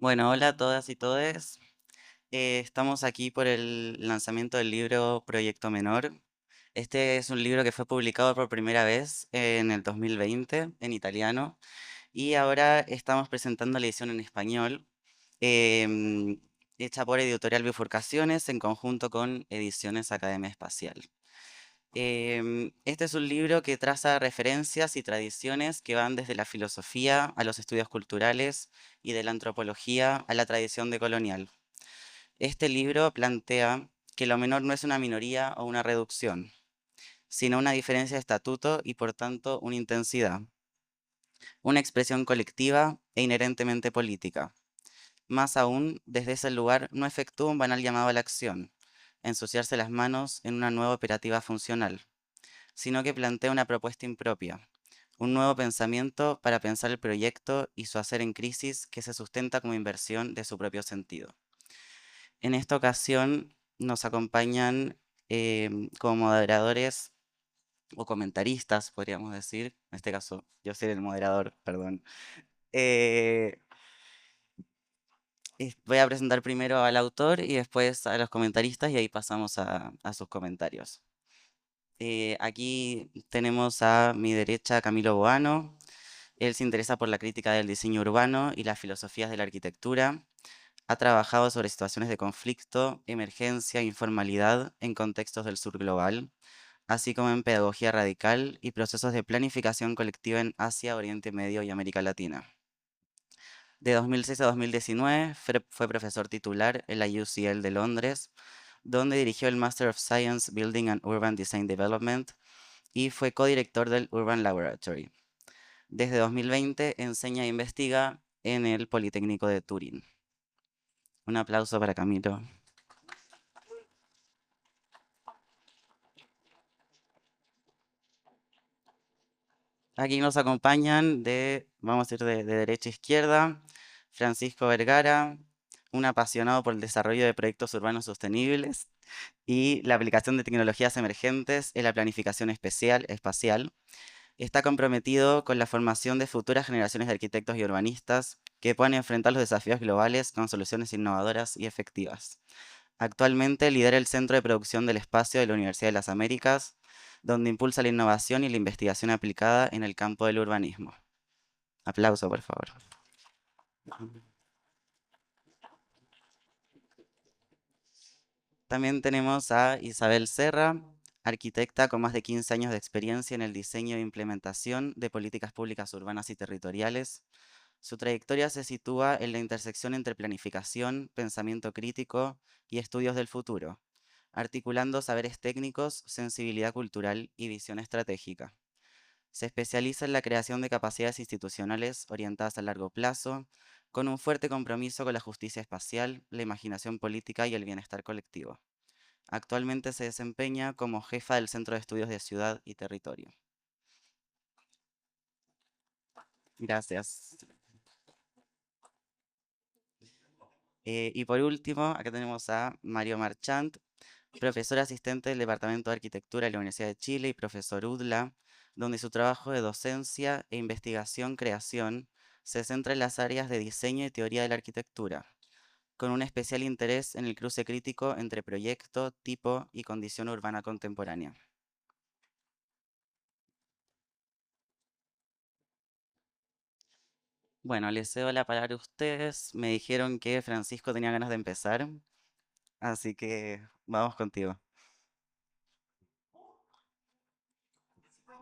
Bueno, hola a todas y todes. Estamos aquí por el lanzamiento del libro Proyecto Menor. Este es un libro que fue publicado por primera vez en el 2020 en italiano y ahora estamos presentando la edición en español, em, hecha por Editorial Bifurcaciones en conjunto con Ediciones Academia Espacial. Este es un libro que traza referencias y tradiciones que van desde la filosofía a los estudios culturales y de la antropología a la tradición decolonial. Este libro plantea que lo menor no es una minoría o una reducción, sino una diferencia de estatuto y por tanto una intensidad, una expresión colectiva e inherentemente política. Más aún, desde ese lugar no efectúa un banal llamado a la acción, ensuciarse las manos en una nueva operativa funcional, sino que plantea una propuesta impropia, un nuevo pensamiento para pensar el proyecto y su hacer en crisis que se sustenta como inversión de su propio sentido. En esta ocasión nos acompañan como moderadores o comentaristas, podríamos decir. En este caso, yo soy el moderador, perdón. Eh, Voy a presentar primero al autor y después a los comentaristas y ahí pasamos a sus comentarios. Aquí tenemos a mi derecha a Camilo Boano. Él se interesa por la crítica del diseño urbano y las filosofías de la arquitectura. Ha trabajado sobre situaciones de conflicto, emergencia e informalidad en contextos del sur global, así como en pedagogía radical y procesos de planificación colectiva en Asia, Oriente Medio y América Latina. De 2006 a 2019 fue profesor titular en la UCL de Londres, donde dirigió el Master of Science Building and Urban Design Development y fue codirector del Urban Laboratory. Desde 2020 enseña e investiga en el Politécnico de Turín. Un aplauso para Camilo. Aquí nos acompañan vamos a ir de derecha a izquierda, Francisco Vergara, un apasionado por el desarrollo de proyectos urbanos sostenibles y la aplicación de tecnologías emergentes en la planificación espacial. Está comprometido con la formación de futuras generaciones de arquitectos y urbanistas que puedan enfrentar los desafíos globales con soluciones innovadoras y efectivas. Actualmente lidera el Centro de Producción del Espacio de la Universidad de las Américas, donde impulsa la innovación y la investigación aplicada en el campo del urbanismo. Aplauso, por favor. También tenemos a Isabel Serra, arquitecta con más de 15 años de experiencia en el diseño e implementación de políticas públicas urbanas y territoriales. Su trayectoria se sitúa en la intersección entre planificación, pensamiento crítico y estudios del futuro, articulando saberes técnicos, sensibilidad cultural y visión estratégica. Se especializa en la creación de capacidades institucionales orientadas a largo plazo, con un fuerte compromiso con la justicia espacial, la imaginación política y el bienestar colectivo. Actualmente se desempeña como jefa del Centro de Estudios de Ciudad y Territorio. Gracias. Y por último, acá tenemos a Mario Marchant, profesor asistente del Departamento de Arquitectura de la Universidad de Chile y profesor UDLA, donde su trabajo de docencia e investigación-creación se centra en las áreas de diseño y teoría de la arquitectura, con un especial interés en el cruce crítico entre proyecto, tipo y condición urbana contemporánea. Bueno, les cedo la palabra a ustedes. Me dijeron que Francisco tenía ganas de empezar, así que vamos contigo.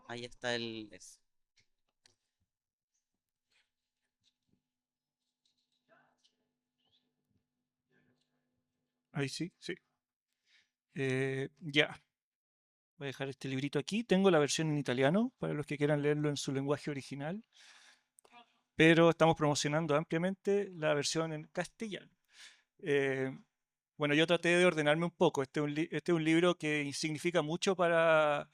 Ahí está Ahí sí, sí. Ya, voy a dejar este librito aquí. Tengo la versión en italiano para los que quieran leerlo en su lenguaje original, pero estamos promocionando ampliamente la versión en castellano. Eh, bueno, yo traté de ordenarme un poco. Este es un libro que significa mucho para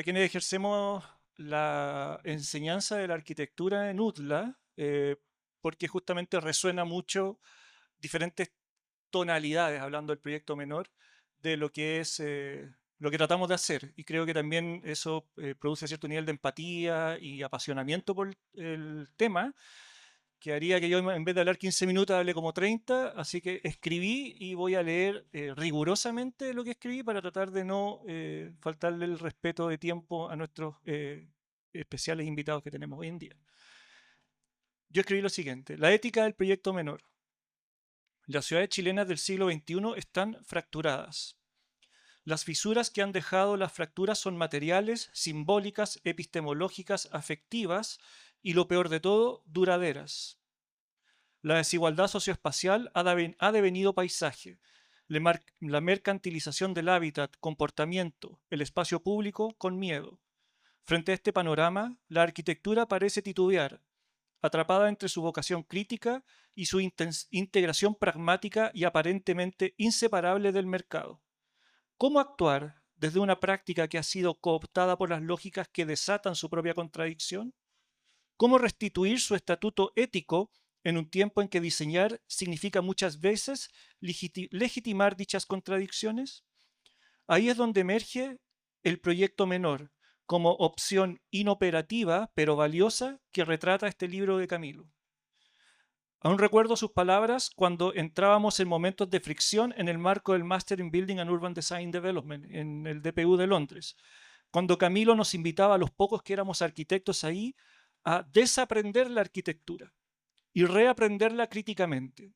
quienes ejercemos la enseñanza de la arquitectura en UTLA, porque justamente resuena mucho diferentes tonalidades, hablando del proyecto menor, de lo que es lo que tratamos de hacer. Y creo que también eso produce cierto nivel de empatía y apasionamiento por el tema. que haría que yo en vez de hablar 15 minutos hable como 30, así que escribí y voy a leer rigurosamente lo que escribí para tratar de no faltarle el respeto de tiempo a nuestros especiales invitados que tenemos hoy en día. Yo escribí lo siguiente: la ética del proyecto menor. Las ciudades chilenas del siglo XXI están fracturadas. Las fisuras que han dejado las fracturas son materiales, simbólicas, epistemológicas, afectivas y, lo peor de todo, duraderas. La desigualdad socioespacial ha devenido paisaje. La mercantilización del hábitat, comportamiento, el espacio público con miedo. Frente a este panorama, la arquitectura parece titubear, atrapada entre su vocación crítica y su integración pragmática y aparentemente inseparable del mercado. ¿Cómo actuar desde una práctica que ha sido cooptada por las lógicas que desatan su propia contradicción? ¿Cómo restituir su estatuto ético en un tiempo en que diseñar significa muchas veces legitimar dichas contradicciones? Ahí es donde emerge el proyecto menor, como opción inoperativa pero valiosa que retrata este libro de Camilo. Aún recuerdo sus palabras cuando entrábamos en momentos de fricción en el marco del Master in Building and Urban Design Development en el DPU de Londres, cuando Camilo nos invitaba a los pocos que éramos arquitectos ahí a desaprender la arquitectura y reaprenderla críticamente.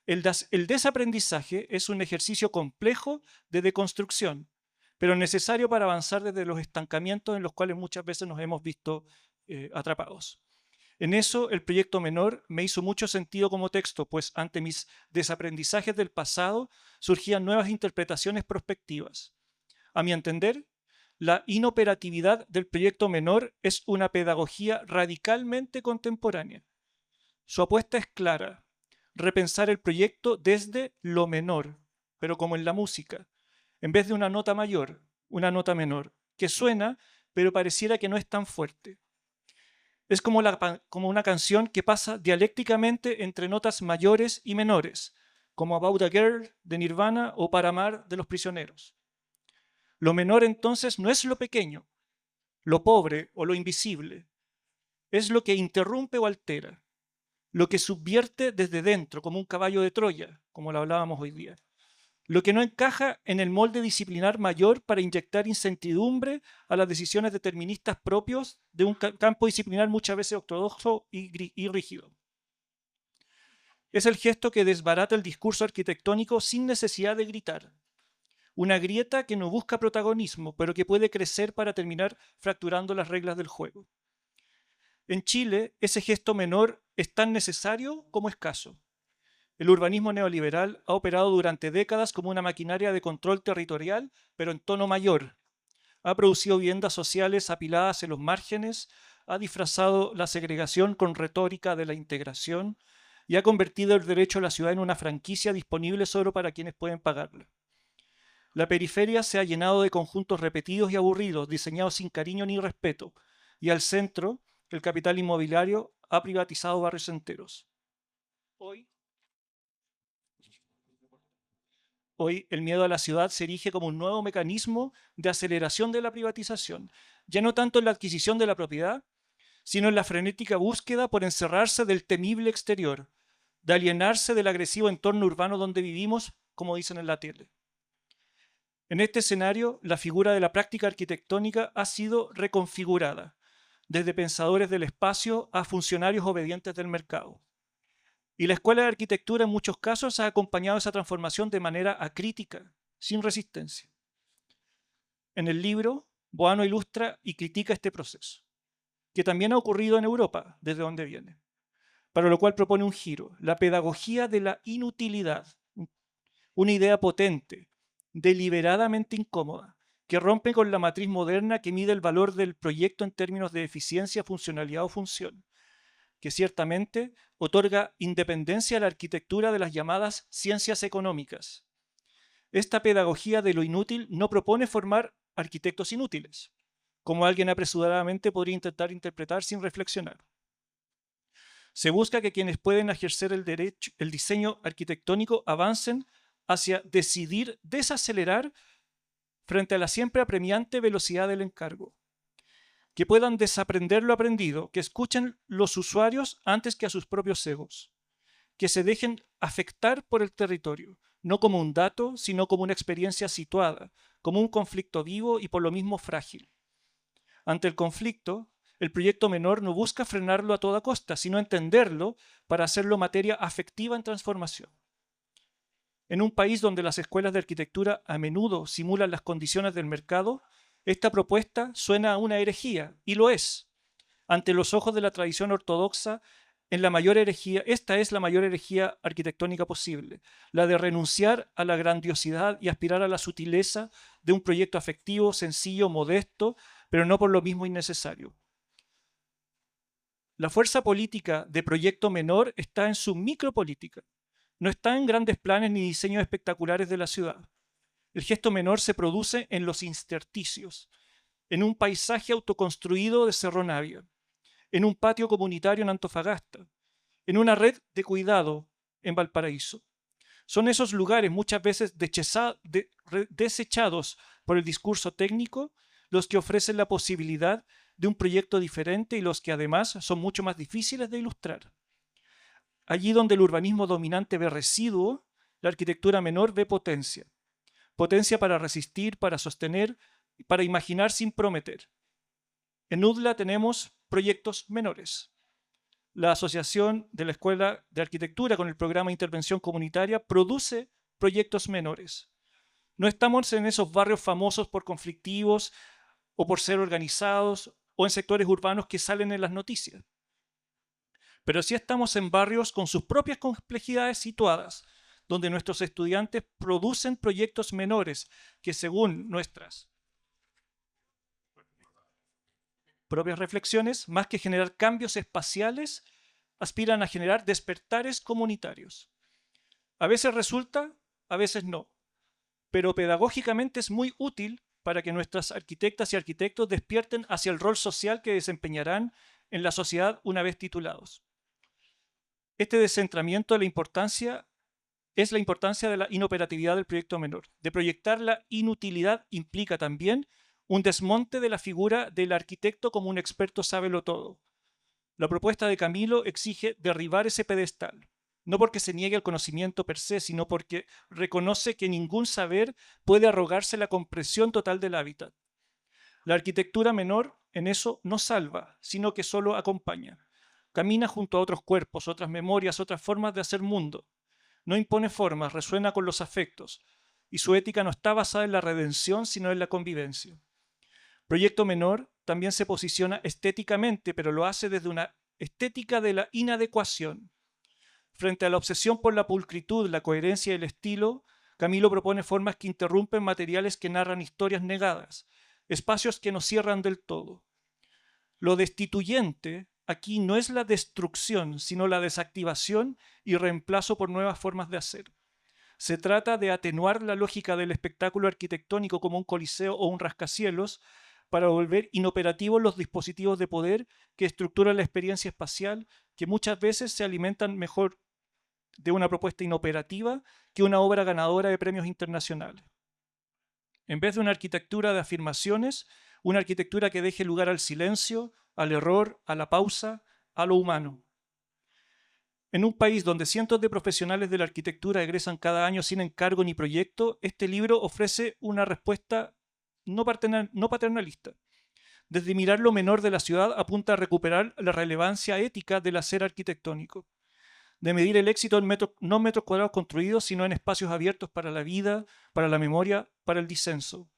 El desaprendizaje es un ejercicio complejo de deconstrucción, pero necesario para avanzar desde los estancamientos en los cuales muchas veces nos hemos visto atrapados. En eso, el proyecto menor me hizo mucho sentido como texto, pues ante mis desaprendizajes del pasado surgían nuevas interpretaciones prospectivas. A mi entender, la inoperatividad del proyecto menor es una pedagogía radicalmente contemporánea. Su apuesta es clara: repensar el proyecto desde lo menor, pero como en la música, en vez de una nota mayor, una nota menor, que suena, pero pareciera que no es tan fuerte. Es como una canción que pasa dialécticamente entre notas mayores y menores, como About a Girl de Nirvana o Para Amar de Los Prisioneros. Lo menor entonces no es lo pequeño, lo pobre o lo invisible, es lo que interrumpe o altera, lo que subvierte desde dentro, como un caballo de Troya, como lo hablábamos hoy día. Lo que no encaja en el molde disciplinar mayor para inyectar incertidumbre a las decisiones deterministas propios de un campo disciplinar muchas veces ortodoxo y rígido. Es el gesto que desbarata el discurso arquitectónico sin necesidad de gritar. Una grieta que no busca protagonismo, pero que puede crecer para terminar fracturando las reglas del juego. En Chile, ese gesto menor es tan necesario como escaso. El urbanismo neoliberal ha operado durante décadas como una maquinaria de control territorial, pero en tono mayor. Ha producido viviendas sociales apiladas en los márgenes, ha disfrazado la segregación con retórica de la integración y ha convertido el derecho a la ciudad en una franquicia disponible solo para quienes pueden pagarla. La periferia se ha llenado de conjuntos repetidos y aburridos, diseñados sin cariño ni respeto, y al centro, el capital inmobiliario ha privatizado barrios enteros. Hoy el miedo a la ciudad se erige como un nuevo mecanismo de aceleración de la privatización, ya no tanto en la adquisición de la propiedad, sino en la frenética búsqueda por encerrarse del temible exterior, de alienarse del agresivo entorno urbano donde vivimos, como dicen en la tele. En este escenario, la figura de la práctica arquitectónica ha sido reconfigurada, desde pensadores del espacio a funcionarios obedientes del mercado. Y la Escuela de Arquitectura en muchos casos ha acompañado esa transformación de manera acrítica, sin resistencia. En el libro, Boano ilustra y critica este proceso, que también ha ocurrido en Europa, desde donde viene, para lo cual propone un giro: la pedagogía de la inutilidad, una idea potente, deliberadamente incómoda, que rompe con la matriz moderna que mide el valor del proyecto en términos de eficiencia, funcionalidad o función, que ciertamente otorga independencia a la arquitectura de las llamadas ciencias económicas. Esta pedagogía de lo inútil no propone formar arquitectos inútiles, como alguien apresuradamente podría intentar interpretar sin reflexionar. Se busca que quienes pueden ejercer el diseño arquitectónico avancen hacia decidir desacelerar frente a la siempre apremiante velocidad del encargo. que puedan desaprender lo aprendido, que escuchen los usuarios antes que a sus propios egos, que se dejen afectar por el territorio, no como un dato, sino como una experiencia situada, como un conflicto vivo y por lo mismo frágil. Ante el conflicto, el proyecto menor no busca frenarlo a toda costa, sino entenderlo para hacerlo materia afectiva en transformación. En un país donde las escuelas de arquitectura a menudo simulan las condiciones del mercado, esta propuesta suena a una herejía, y lo es. Ante los ojos de la tradición ortodoxa, esta es la mayor herejía arquitectónica posible, la de renunciar a la grandiosidad y aspirar a la sutileza de un proyecto afectivo, sencillo, modesto, pero no por lo mismo innecesario. La fuerza política de proyecto menor está en su micropolítica, no está en grandes planes ni diseños espectaculares de la ciudad. El gesto menor se produce en los intersticios, en un paisaje autoconstruido de Cerro Navia, en un patio comunitario en Antofagasta, en una red de cuidado en Valparaíso. Son esos lugares muchas veces desechados por el discurso técnico los que ofrecen la posibilidad de un proyecto diferente y los que además son mucho más difíciles de ilustrar. Allí donde el urbanismo dominante ve residuo, la arquitectura menor ve potencia. Potencia para resistir, para sostener, para imaginar sin prometer. En UDLA tenemos proyectos menores. La Asociación de la Escuela de Arquitectura con el programa de intervención comunitaria produce proyectos menores. No estamos en esos barrios famosos por conflictivos o por ser organizados o en sectores urbanos que salen en las noticias. Pero sí estamos en barrios con sus propias complejidades situadas, donde nuestros estudiantes producen proyectos menores que, según nuestras propias reflexiones, más que generar cambios espaciales, aspiran a generar despertares comunitarios. A veces resulta, a veces no, pero pedagógicamente es muy útil para que nuestras arquitectas y arquitectos despierten hacia el rol social que desempeñarán en la sociedad una vez titulados. Este descentramiento de la importancia es la importancia de la inoperatividad del proyecto menor. De proyectar la inutilidad implica también un desmonte de la figura del arquitecto como un experto sábelo-todo. La propuesta de Camilo exige derribar ese pedestal, no porque se niegue el conocimiento per se, sino porque reconoce que ningún saber puede arrogarse la comprensión total del hábitat. La arquitectura menor en eso no salva, sino que solo acompaña. Camina junto a otros cuerpos, otras memorias, otras formas de hacer mundo. No impone formas, resuena con los afectos, y su ética no está basada en la redención, sino en la convivencia. Proyecto menor también se posiciona estéticamente, pero lo hace desde una estética de la inadecuación. Frente a la obsesión por la pulcritud, la coherencia y el estilo, Camilo propone formas que interrumpen materiales que narran historias negadas, espacios que no cierran del todo. Lo destituyente aquí no es la destrucción, sino la desactivación y reemplazo por nuevas formas de hacer. Se trata de atenuar la lógica del espectáculo arquitectónico como un coliseo o un rascacielos para volver inoperativos los dispositivos de poder que estructuran la experiencia espacial, que muchas veces se alimentan mejor de una propuesta inoperativa que una obra ganadora de premios internacionales. En vez de una arquitectura de afirmaciones, una arquitectura que deje lugar al silencio, al error, a la pausa, a lo humano. En un país donde cientos de profesionales de la arquitectura egresan cada año sin encargo ni proyecto, este libro ofrece una respuesta no paternalista. Desde mirar lo menor de la ciudad apunta a recuperar la relevancia ética del hacer arquitectónico, de medir el éxito en no metros cuadrados construidos, sino en espacios abiertos para la vida, para la memoria, para el disenso.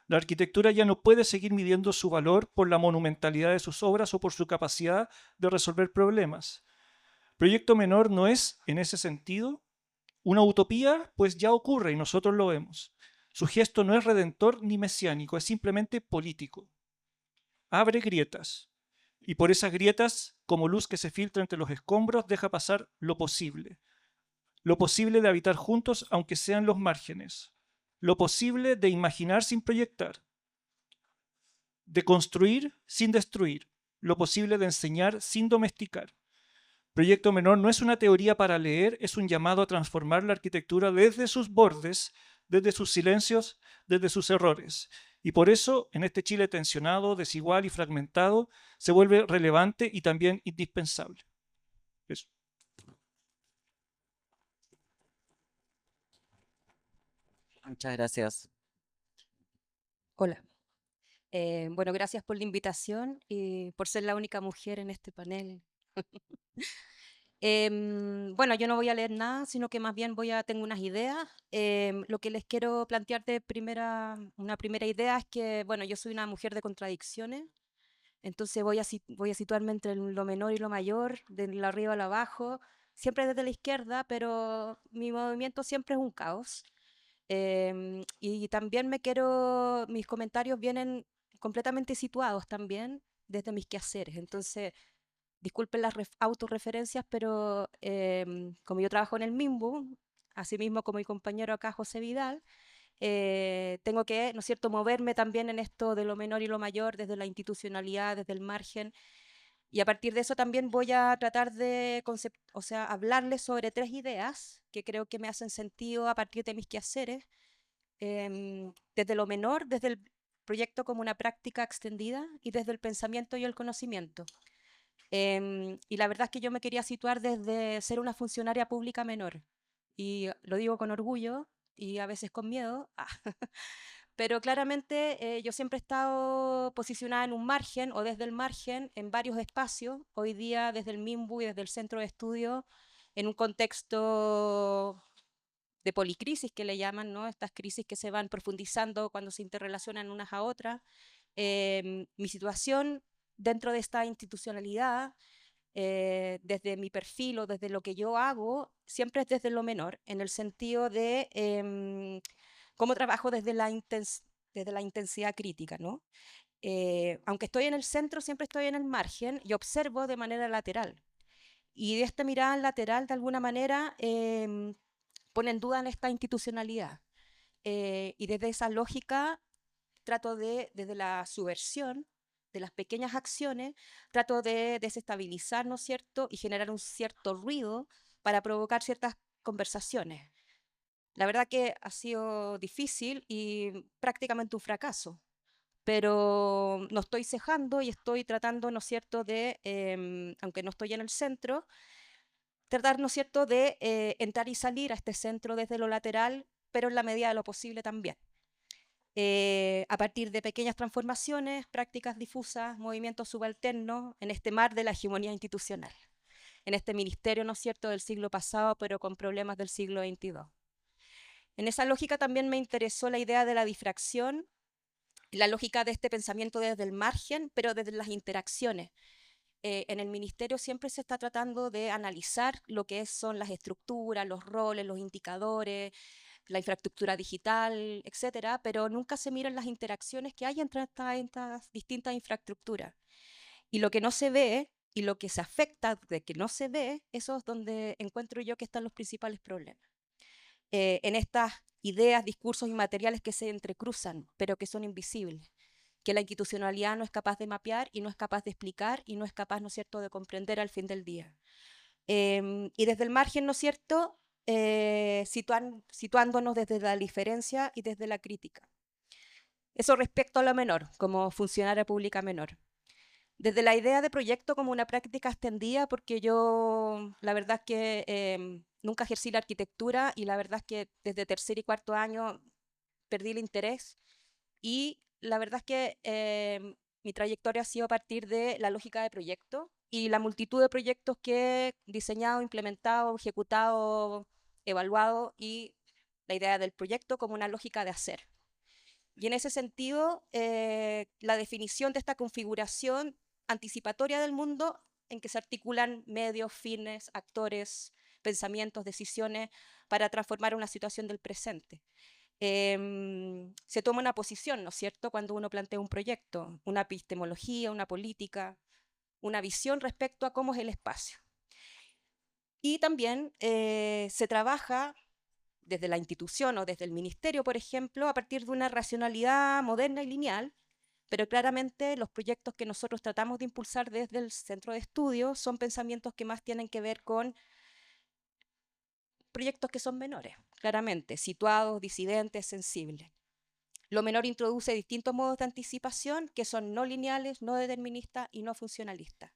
La arquitectura ya no puede seguir midiendo su valor por la monumentalidad de sus obras o por su capacidad de resolver problemas. Proyecto menor no es, en ese sentido, una utopía, pues ya ocurre y nosotros lo vemos. Su gesto no es redentor ni mesiánico, es simplemente político. Abre grietas, y por esas grietas, como luz que se filtra entre los escombros, deja pasar lo posible de habitar juntos aunque sean los márgenes, lo posible de imaginar sin proyectar, de construir sin destruir, lo posible de enseñar sin domesticar. Proyecto menor no es una teoría para leer, es un llamado a transformar la arquitectura desde sus bordes, desde sus silencios, desde sus errores. Y por eso, en este Chile tensionado, desigual y fragmentado, se vuelve relevante y también indispensable. Eso. Muchas gracias. Hola. Bueno, gracias por la invitación y por ser la única mujer en este panel. Bueno, yo no voy a leer nada, sino que más bien tengo unas ideas. Lo que les quiero plantear una primera idea es que, bueno, yo soy una mujer de contradicciones, entonces voy a situarme entre lo menor y lo mayor, de lo arriba a lo abajo, siempre desde la izquierda, pero mi movimiento siempre es un caos. Y también mis comentarios vienen completamente situados también desde mis quehaceres. Entonces, disculpen las autorreferencias, pero como yo trabajo en el MIMBU, así mismo como mi compañero acá, José Vidal, tengo que, ¿no es cierto?, moverme también en esto de lo menor y lo mayor, desde la institucionalidad, desde el margen. Y a partir de eso también voy a tratar de hablarles sobre 3 ideas que creo que me hacen sentido a partir de mis quehaceres, desde lo menor, desde el proyecto como una práctica extendida y desde el pensamiento y el conocimiento. Y la verdad es que yo me quería situar desde ser una funcionaria pública menor. Y lo digo con orgullo y a veces con miedo. Pero claramente yo siempre he estado posicionada en un margen o desde el margen en varios espacios. Hoy día desde el MIMBU y desde el centro de estudio en un contexto de policrisis que le llaman, ¿no? Estas crisis que se van profundizando cuando se interrelacionan unas a otras. Mi situación dentro de esta institucionalidad, desde mi perfil o desde lo que yo hago, siempre es desde lo menor, en el sentido de cómo trabajo desde la intensidad crítica, ¿no? Aunque estoy en el centro, siempre estoy en el margen y observo de manera lateral. Y de esta mirada lateral, de alguna manera, pone en duda en esta institucionalidad. Y desde esa lógica trato desde la subversión de las pequeñas acciones, trato de desestabilizar, ¿no es cierto?, y generar un cierto ruido para provocar ciertas conversaciones. La verdad que ha sido difícil y prácticamente un fracaso, pero no estoy cejando y estoy tratando, ¿no es cierto?, aunque no estoy en el centro, tratar, ¿no es cierto?, de entrar y salir a este centro desde lo lateral, pero en la medida de lo posible también. A partir de pequeñas transformaciones, prácticas difusas, movimientos subalternos en este mar de la hegemonía institucional, en este ministerio, ¿no es cierto?, del siglo pasado, pero con problemas del siglo XXII. En esa lógica también me interesó la idea de la difracción, la lógica de este pensamiento desde el margen, pero desde las interacciones. En el ministerio siempre se está tratando de analizar lo que son las estructuras, los roles, los indicadores, la infraestructura digital, etcétera, pero nunca se miran las interacciones que hay entre estas distintas infraestructuras. Y lo que no se ve y lo que se afecta de que no se ve, eso es donde encuentro yo que están los principales problemas. En estas ideas, discursos y materiales que se entrecruzan, pero que son invisibles, que la institucionalidad no es capaz de mapear y no es capaz de explicar y no es capaz, ¿no es cierto?, de comprender al fin del día. Y desde el margen, ¿no es cierto?, situándonos desde la diferencia y desde la crítica. Eso respecto a lo menor, como funcionaria pública menor. Desde la idea de proyecto como una práctica extendida, porque yo la verdad es que nunca ejercí la arquitectura y la verdad es que desde tercer y cuarto año perdí el interés y la verdad es que mi trayectoria ha sido a partir de la lógica de proyecto y la multitud de proyectos que he diseñado, implementado, ejecutado, evaluado y la idea del proyecto como una lógica de hacer. Y en ese sentido, la definición de esta configuración anticipatoria del mundo en que se articulan medios, fines, actores, pensamientos, decisiones para transformar una situación del presente. Se toma una posición, ¿no es cierto?, cuando uno plantea un proyecto, una epistemología, una política, una visión respecto a cómo es el espacio. Y también se trabaja desde la institución o desde el ministerio, por ejemplo, a partir de una racionalidad moderna y lineal, pero claramente los proyectos que nosotros tratamos de impulsar desde el centro de estudio son pensamientos que más tienen que ver con proyectos que son menores, claramente, situados, disidentes, sensibles. Lo menor introduce distintos modos de anticipación que son no lineales, no deterministas y no funcionalistas.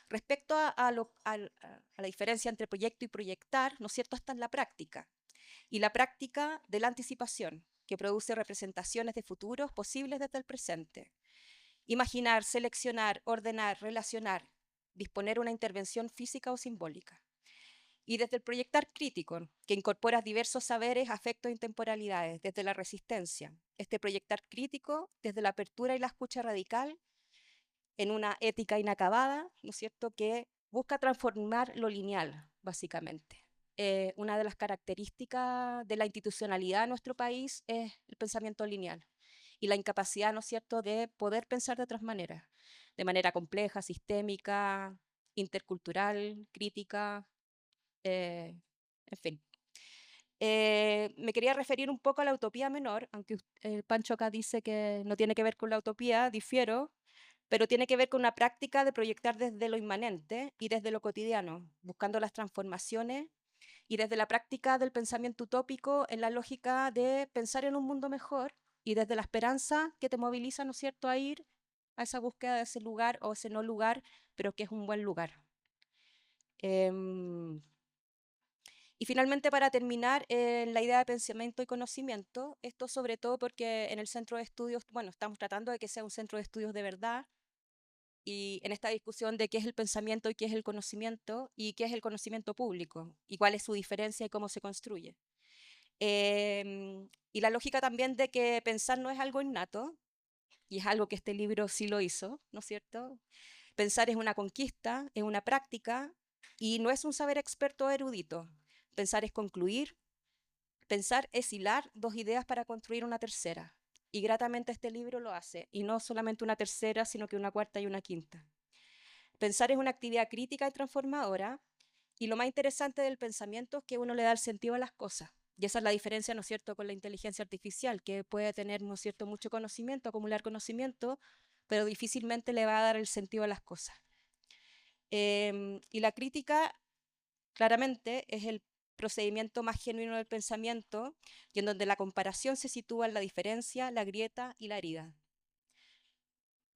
Respecto a la diferencia entre proyecto y proyectar, ¿no es cierto?, está en la práctica. Y la práctica de la anticipación, que produce representaciones de futuros posibles desde el presente. Imaginar, seleccionar, ordenar, relacionar, disponer una intervención física o simbólica. Y desde el proyectar crítico, que incorpora diversos saberes, afectos y temporalidades, desde la resistencia. Este proyectar crítico, desde la apertura y la escucha radical, en una ética inacabada, ¿no es cierto?, que busca transformar lo lineal, básicamente. Una de las características de la institucionalidad en nuestro país es el pensamiento lineal y la incapacidad, ¿no es cierto?, de poder pensar de otras maneras, de manera compleja, sistémica, intercultural, crítica, en fin. Me quería referir un poco a la utopía menor, aunque Pancho acá dice que no tiene que ver con la utopía, difiero, pero tiene que ver con una práctica de proyectar desde lo inmanente y desde lo cotidiano, buscando las transformaciones y desde la práctica del pensamiento utópico en la lógica de pensar en un mundo mejor y desde la esperanza que te moviliza, ¿no es cierto?, a ir a esa búsqueda de ese lugar o ese no lugar, pero que es un buen lugar. Y finalmente, para terminar, la idea de pensamiento y conocimiento, esto sobre todo porque en el centro de estudios, bueno, estamos tratando de que sea un centro de estudios de verdad, y en esta discusión de qué es el pensamiento y qué es el conocimiento y qué es el conocimiento público y cuál es su diferencia y cómo se construye. Y la lógica también de que pensar no es algo innato, y es algo que este libro sí lo hizo, ¿no es cierto? Pensar es una conquista, es una práctica, y no es un saber experto o erudito. Pensar es concluir, pensar es hilar dos ideas para construir una tercera. Y gratamente este libro lo hace, y no solamente una tercera, sino que una cuarta y una quinta. Pensar es una actividad crítica y transformadora, y lo más interesante del pensamiento es que uno le da el sentido a las cosas. Y esa es la diferencia, ¿no es cierto?, con la inteligencia artificial, que puede tener, ¿no es cierto?, mucho conocimiento, acumular conocimiento, pero difícilmente le va a dar el sentido a las cosas. Y la crítica, claramente, es el procedimiento más genuino del pensamiento y en donde la comparación se sitúa en la diferencia, la grieta y la herida.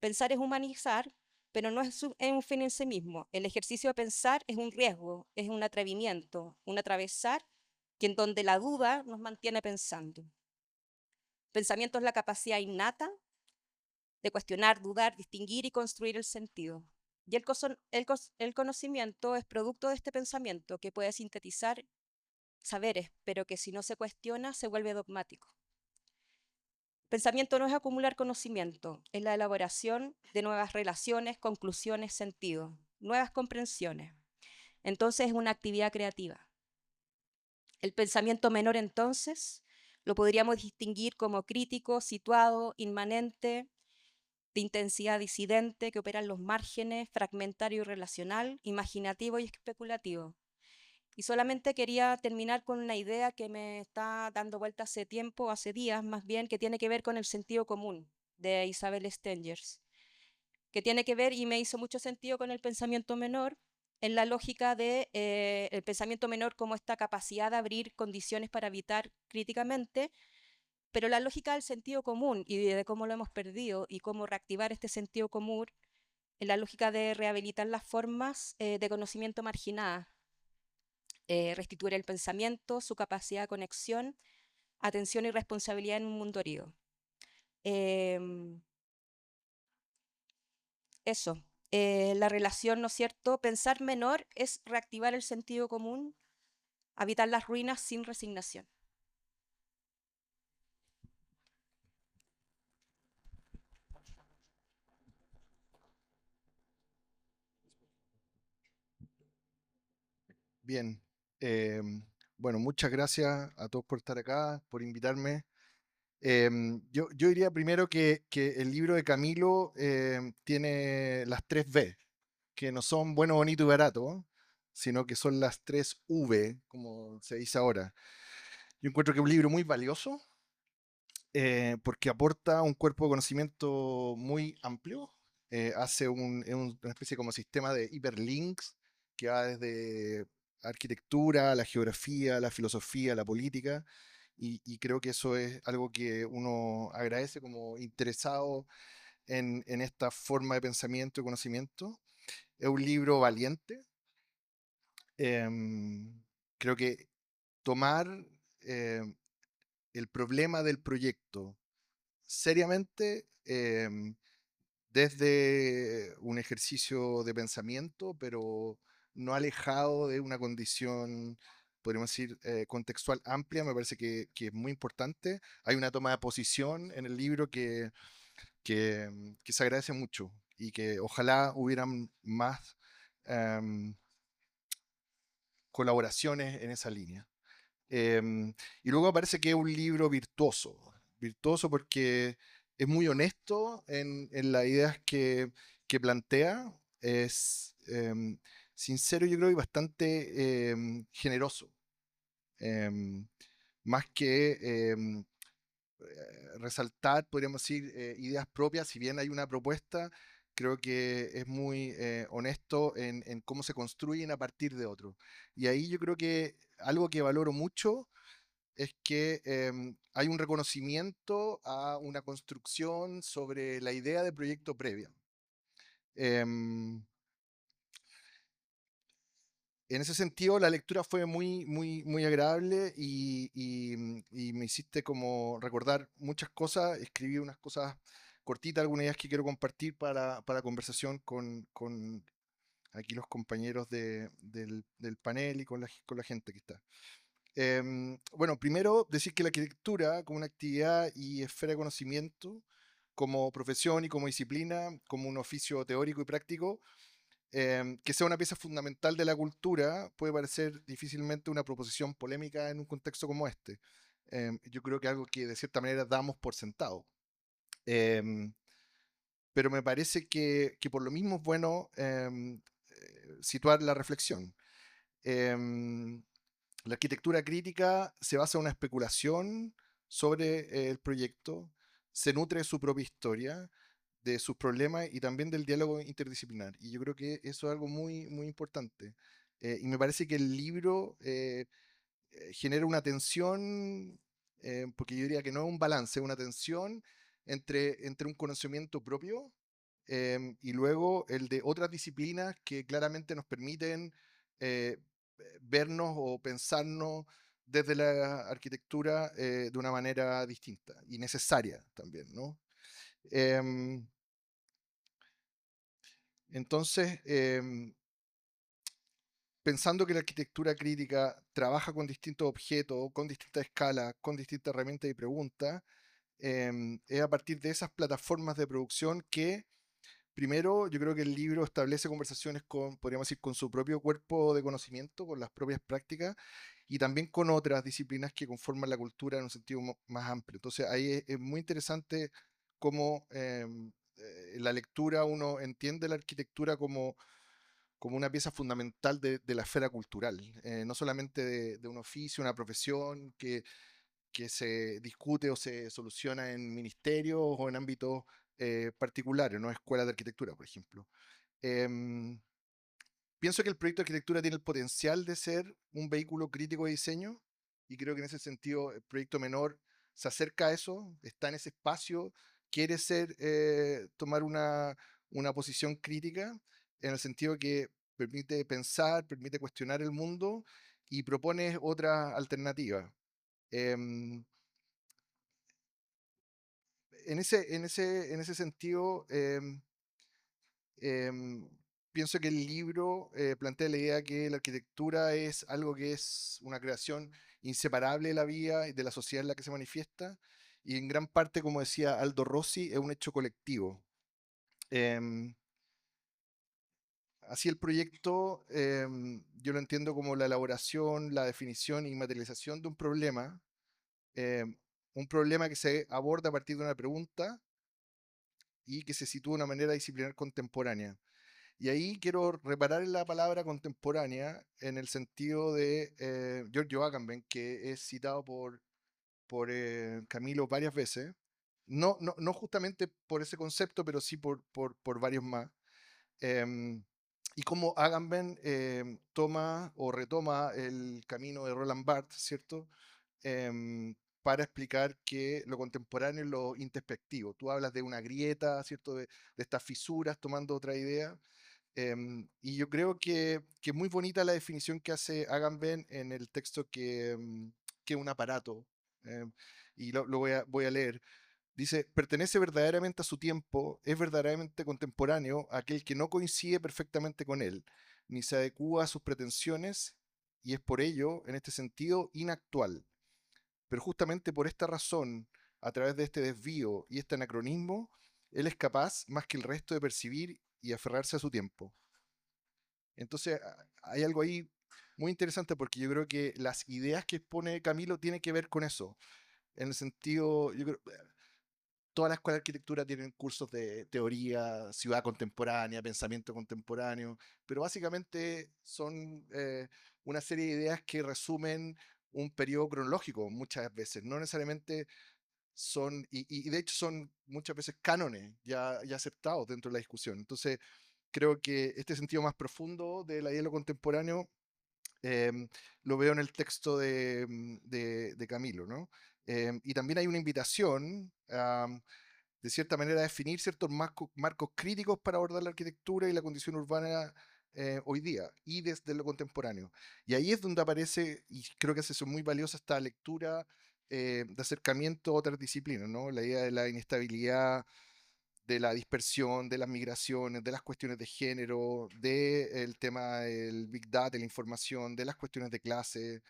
Pensar es humanizar, pero no es un fin en sí mismo. El ejercicio de pensar es un riesgo, es un atrevimiento, un atravesar, y en donde la duda nos mantiene pensando. Pensamiento es la capacidad innata de cuestionar, dudar, distinguir y construir el sentido. Y el conocimiento es producto de este pensamiento que puede sintetizar saberes, pero que si no se cuestiona se vuelve dogmático. Pensamiento no es acumular conocimiento, es la elaboración de nuevas relaciones, conclusiones, sentidos, nuevas comprensiones. Entonces es una actividad creativa. El pensamiento menor, entonces, lo podríamos distinguir como crítico, situado, inmanente, de intensidad disidente, que opera en los márgenes, fragmentario y relacional, imaginativo y especulativo. Y solamente quería terminar con una idea que me está dando vuelta hace tiempo, hace días más bien, que tiene que ver con el sentido común de Isabel Stengers, que tiene que ver y me hizo mucho sentido con el pensamiento menor, en la lógica de el pensamiento menor como esta capacidad de abrir condiciones para habitar críticamente, pero la lógica del sentido común y de cómo lo hemos perdido y cómo reactivar este sentido común en la lógica de rehabilitar las formas de conocimiento marginadas, restituir el pensamiento, su capacidad de conexión, atención y responsabilidad en un mundo herido. Eso, la relación, ¿no es cierto? Pensar menor es reactivar el sentido común, habitar las ruinas sin resignación. Bien, bueno, muchas gracias a todos por estar acá, por invitarme. Yo diría primero que el libro de Camilo tiene las 3 B, que no son bueno, bonito y barato, sino que son las 3 V, como se dice ahora. Yo encuentro que es un libro muy valioso porque aporta un cuerpo de conocimiento muy amplio, hace una especie como sistema de hiperlinks que va desde arquitectura, la geografía, la filosofía, la política, y creo que eso es algo que uno agradece como interesado en esta forma de pensamiento y conocimiento. Es un libro valiente. Em, Creo que tomar el problema del proyecto seriamente, desde un ejercicio de pensamiento, pero no alejado de una condición, podríamos decir, contextual amplia, me parece que es muy importante. Hay una toma de posición en el libro que se agradece mucho y que ojalá hubieran más em, colaboraciones en esa línea. Y luego parece que es un libro virtuoso, virtuoso porque es muy honesto en las ideas que plantea, es sincero, yo creo, y bastante generoso. Em, Más que resaltar, podríamos decir, ideas propias, si bien hay una propuesta, creo que es muy honesto en cómo se construyen a partir de otro. Y ahí yo creo que algo que valoro mucho es que hay un reconocimiento a una construcción sobre la idea de proyecto previa. Em, en ese sentido, la lectura fue muy agradable y me hiciste como recordar muchas cosas. Escribí unas cosas cortitas, algunas ideas que quiero compartir para conversación con aquí los compañeros del panel y con la gente que está. Bueno, primero decir que la arquitectura como una actividad y esfera de conocimiento, como profesión y como disciplina, como un oficio teórico y práctico, que sea una pieza fundamental de la cultura, puede parecer difícilmente una proposición polémica en un contexto como este. Yo creo que algo que de cierta manera damos por sentado. Em, pero me parece que por lo mismo es bueno situar la reflexión. Em, la arquitectura crítica se basa en una especulación sobre el proyecto, se nutre de su propia historia, de sus problemas y también del diálogo interdisciplinar. Y yo creo que eso es algo muy importante. Y me parece que el libro genera una tensión, porque yo diría que no es un balance, es una tensión entre un conocimiento propio y luego el de otras disciplinas que claramente nos permiten eh, vernos o pensarnos desde la arquitectura de una manera distinta y necesaria también, ¿no? Em, entonces, pensando que la arquitectura crítica trabaja con distintos objetos, con distintas escalas, con distintas herramientas y preguntas, es a partir de esas plataformas de producción que, primero, yo creo que el libro establece conversaciones con, podríamos decir, con su propio cuerpo de conocimiento, con las propias prácticas, y también con otras disciplinas que conforman la cultura en un sentido más amplio. Entonces, ahí es muy interesante cómo en la lectura uno entiende la arquitectura como una pieza fundamental de la esfera cultural, no solamente de un oficio, una profesión que se discute o se soluciona en ministerios o en ámbitos particulares, no escuelas de arquitectura, por ejemplo. Em, Pienso que el proyecto de arquitectura tiene el potencial de ser un vehículo crítico de diseño y creo que en ese sentido el proyecto menor se acerca a eso, está en ese espacio, quiere tomar una posición crítica en el sentido que permite pensar, permite cuestionar el mundo y propone otra alternativa. Em, en ese sentido, em, pienso que el libro plantea la idea que la arquitectura es algo que es una creación inseparable de la vida y de la sociedad en la que se manifiesta, y en gran parte, como decía Aldo Rossi, es un hecho colectivo. Em, Así el proyecto yo lo entiendo como la elaboración, la definición y materialización de em, un problema que se aborda a partir de una pregunta y que se sitúa de una manera disciplinar contemporánea. Y ahí quiero reparar en la palabra contemporánea en el sentido de Giorgio Agamben, que es citado por Camilo varias veces. No justamente por ese concepto, pero sí por varios más. Em, y cómo Agamben toma o retoma el camino de Roland Barthes, ¿cierto? Em, para explicar que lo contemporáneo es lo introspectivo. Tú hablas de una grieta, ¿cierto? De estas fisuras, tomando otra idea. Y yo creo que es muy bonita la definición que hace Agamben en el texto que es un aparato. Y lo voy a leer. Dice, pertenece verdaderamente a su tiempo, es verdaderamente contemporáneo aquel que no coincide perfectamente con él, ni se adecúa a sus pretensiones, y es por ello, en este sentido, inactual. Pero justamente por esta razón, a través de este desvío y este anacronismo, él es capaz, más que el resto, de percibir y aferrarse a su tiempo. Entonces, hay algo ahí muy interesante porque yo creo que las ideas que expone Camilo tienen que ver con eso. En el sentido, yo creo, todas las escuelas de arquitectura tienen cursos de teoría, ciudad contemporánea, pensamiento contemporáneo, pero básicamente son una serie de ideas que resumen un periodo cronológico muchas veces, no necesariamente son, y de hecho son muchas veces cánones ya aceptados dentro de la discusión. Entonces, creo que este sentido más profundo de la idea de lo contemporáneo lo veo en el texto de Camilo, ¿no? Y también hay una invitación de cierta manera, a definir ciertos marcos críticos para abordar la arquitectura y la condición urbana hoy día y desde lo contemporáneo. Y ahí es donde aparece, y creo que es eso muy valiosa, esta lectura de acercamiento a otras disciplinas, ¿no? La idea de la inestabilidad, de la dispersión, de las migraciones, de las cuestiones de género, del tema del Big Data, la información, de las cuestiones de clase,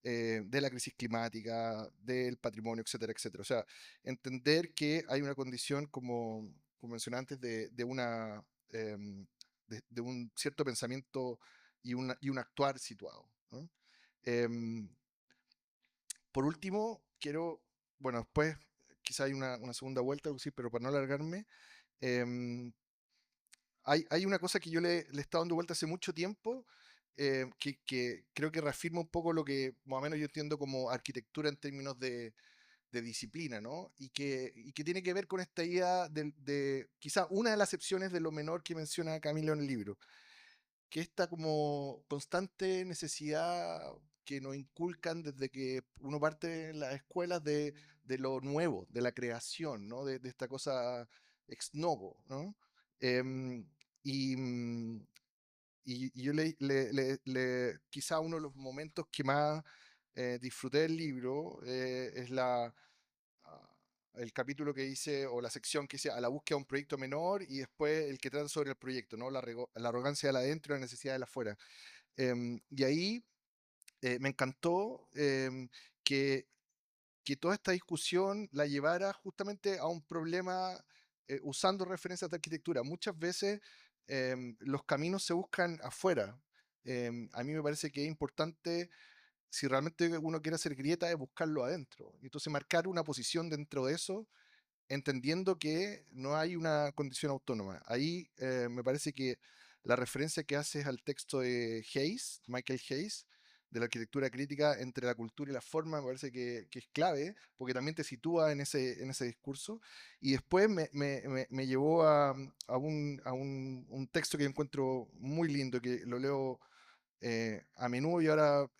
de la crisis climática, del patrimonio, etcétera, etcétera. O sea, entender que hay una condición, como mencioné antes, de un cierto pensamiento y un actuar situado, ¿no? Em, por último, quiero, bueno, después quizá hay una segunda vuelta, algo así, pero para no alargarme, em, hay una cosa que yo le he estado dando vuelta hace mucho tiempo, que creo que reafirma un poco lo que más o menos yo entiendo como arquitectura en términos de disciplina, ¿no? Y que tiene que ver con esta idea de quizá una de las excepciones de lo menor que menciona Camilo en el libro, que esta como constante necesidad que nos inculcan desde que uno parte en las escuelas de lo nuevo, de la creación, ¿no? De esta cosa ex novo, ¿no? Em, y, mm, y yo quizá uno de los momentos que más disfruté del libro es el capítulo que dice, o la sección que dice a la búsqueda de un proyecto menor, y después el que trata sobre el proyecto, ¿no? La arrogancia de la adentro y la necesidad de la afuera. Y ahí me encantó que, que toda esta discusión la llevara justamente a un problema usando referencias de arquitectura. Muchas veces los caminos se buscan afuera. A mí me parece que es importante, si realmente uno quiere hacer grieta, es buscarlo adentro. Y entonces marcar una posición dentro de eso, entendiendo que no hay una condición autónoma. Ahí me parece que la referencia que haces al texto de Hayes, Michael Hayes, de la arquitectura crítica entre la cultura y la forma, me parece que es clave, porque también te sitúa en ese discurso. Y después me llevó un texto que encuentro muy lindo, que lo leo a menudo, y ahora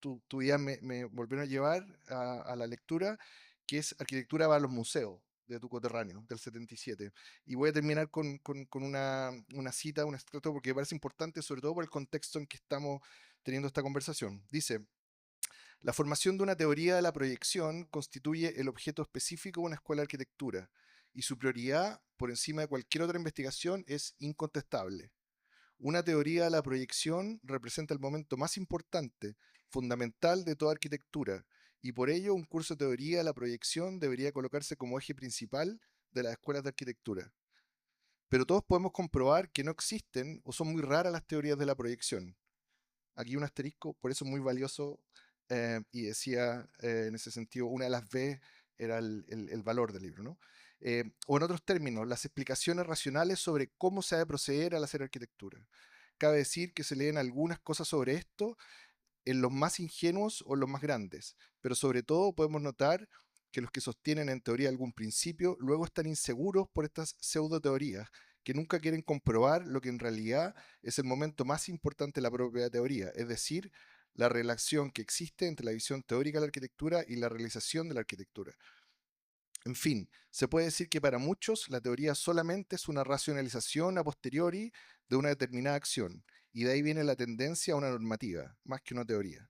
tu idea me volvieron a llevar a la lectura, que es Arquitectura para los museos, de tu coterráneo, del 77. Y voy a terminar con una cita, un extracto, porque me parece importante, sobre todo por el contexto en que estamos teniendo esta conversación. Dice, la formación de una teoría de la proyección constituye el objeto específico de una escuela de arquitectura, y su prioridad, por encima de cualquier otra investigación, es incontestable. Una teoría de la proyección representa el momento más importante, fundamental de toda arquitectura, y por ello un curso de teoría de la proyección debería colocarse como eje principal de las escuelas de arquitectura. Pero todos podemos comprobar que no existen o son muy raras las teorías de la proyección. Aquí un asterisco, por eso es muy valioso, y decía en ese sentido, una de las B era el valor del libro, ¿no? O en otros términos, las explicaciones racionales sobre cómo se ha de proceder al hacer arquitectura. Cabe decir que se leen algunas cosas sobre esto en los más ingenuos o en los más grandes, pero sobre todo podemos notar que los que sostienen en teoría algún principio luego están inseguros por estas pseudo teorías, que nunca quieren comprobar lo que en realidad es el momento más importante de la propia teoría, es decir, la relación que existe entre la visión teórica de la arquitectura y la realización de la arquitectura. En fin, se puede decir que para muchos la teoría solamente es una racionalización a posteriori de una determinada acción, y de ahí viene la tendencia a una normativa, más que una teoría.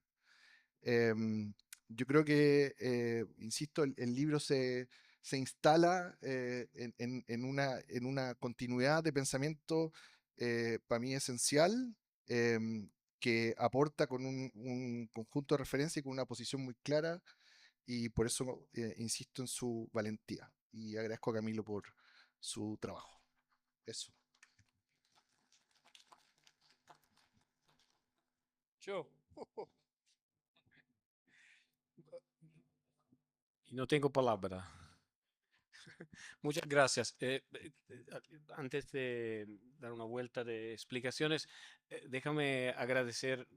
Yo creo que, insisto, el libro se instala en una continuidad de pensamiento para mí esencial, que aporta con un conjunto de referencias y con una posición muy clara, y por eso insisto en su valentía y agradezco a Camilo por su trabajo. Eso. Yo. Y no tengo palabra. Muchas gracias. Antes de dar una vuelta de explicaciones, déjame agradecer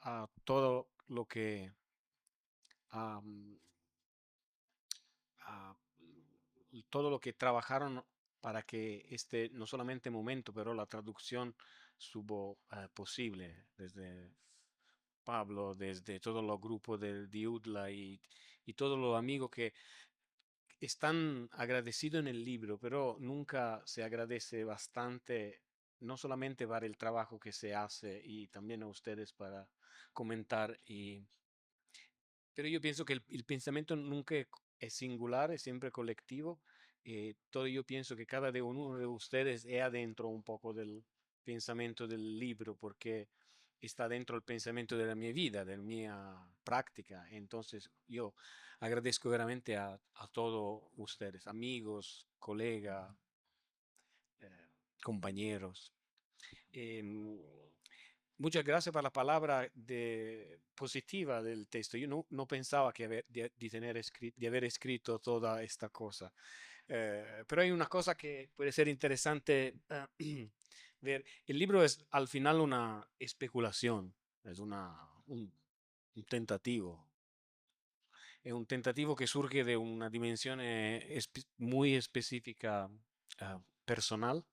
a todo lo que a todo lo que trabajaron para que este no solamente momento, pero la traducción estuvo posible, desde Pablo, desde todos los grupos del Diudla y todos los amigos que están agradecidos en el libro, pero nunca se agradece bastante, no solamente para el trabajo que se hace y también a ustedes para comentar. Pero yo pienso que el pensamiento nunca es singular, es siempre colectivo. Todo yo pienso que cada uno de ustedes es adentro un poco del pensamiento del libro, porque está dentro del pensamiento de la mi vida, de la mia práctica. Entonces yo agradezco veramente a todos ustedes, amigos, colegas, compañeros. Em, Muchas gracias por la palabra positiva del texto. Yo no pensaba de haber escrito toda esta cosa. Pero hay una cosa que puede ser interesante ver. El libro es al final una especulación, es un tentativo. Es un tentativo que surge de una dimensión muy específica, personal,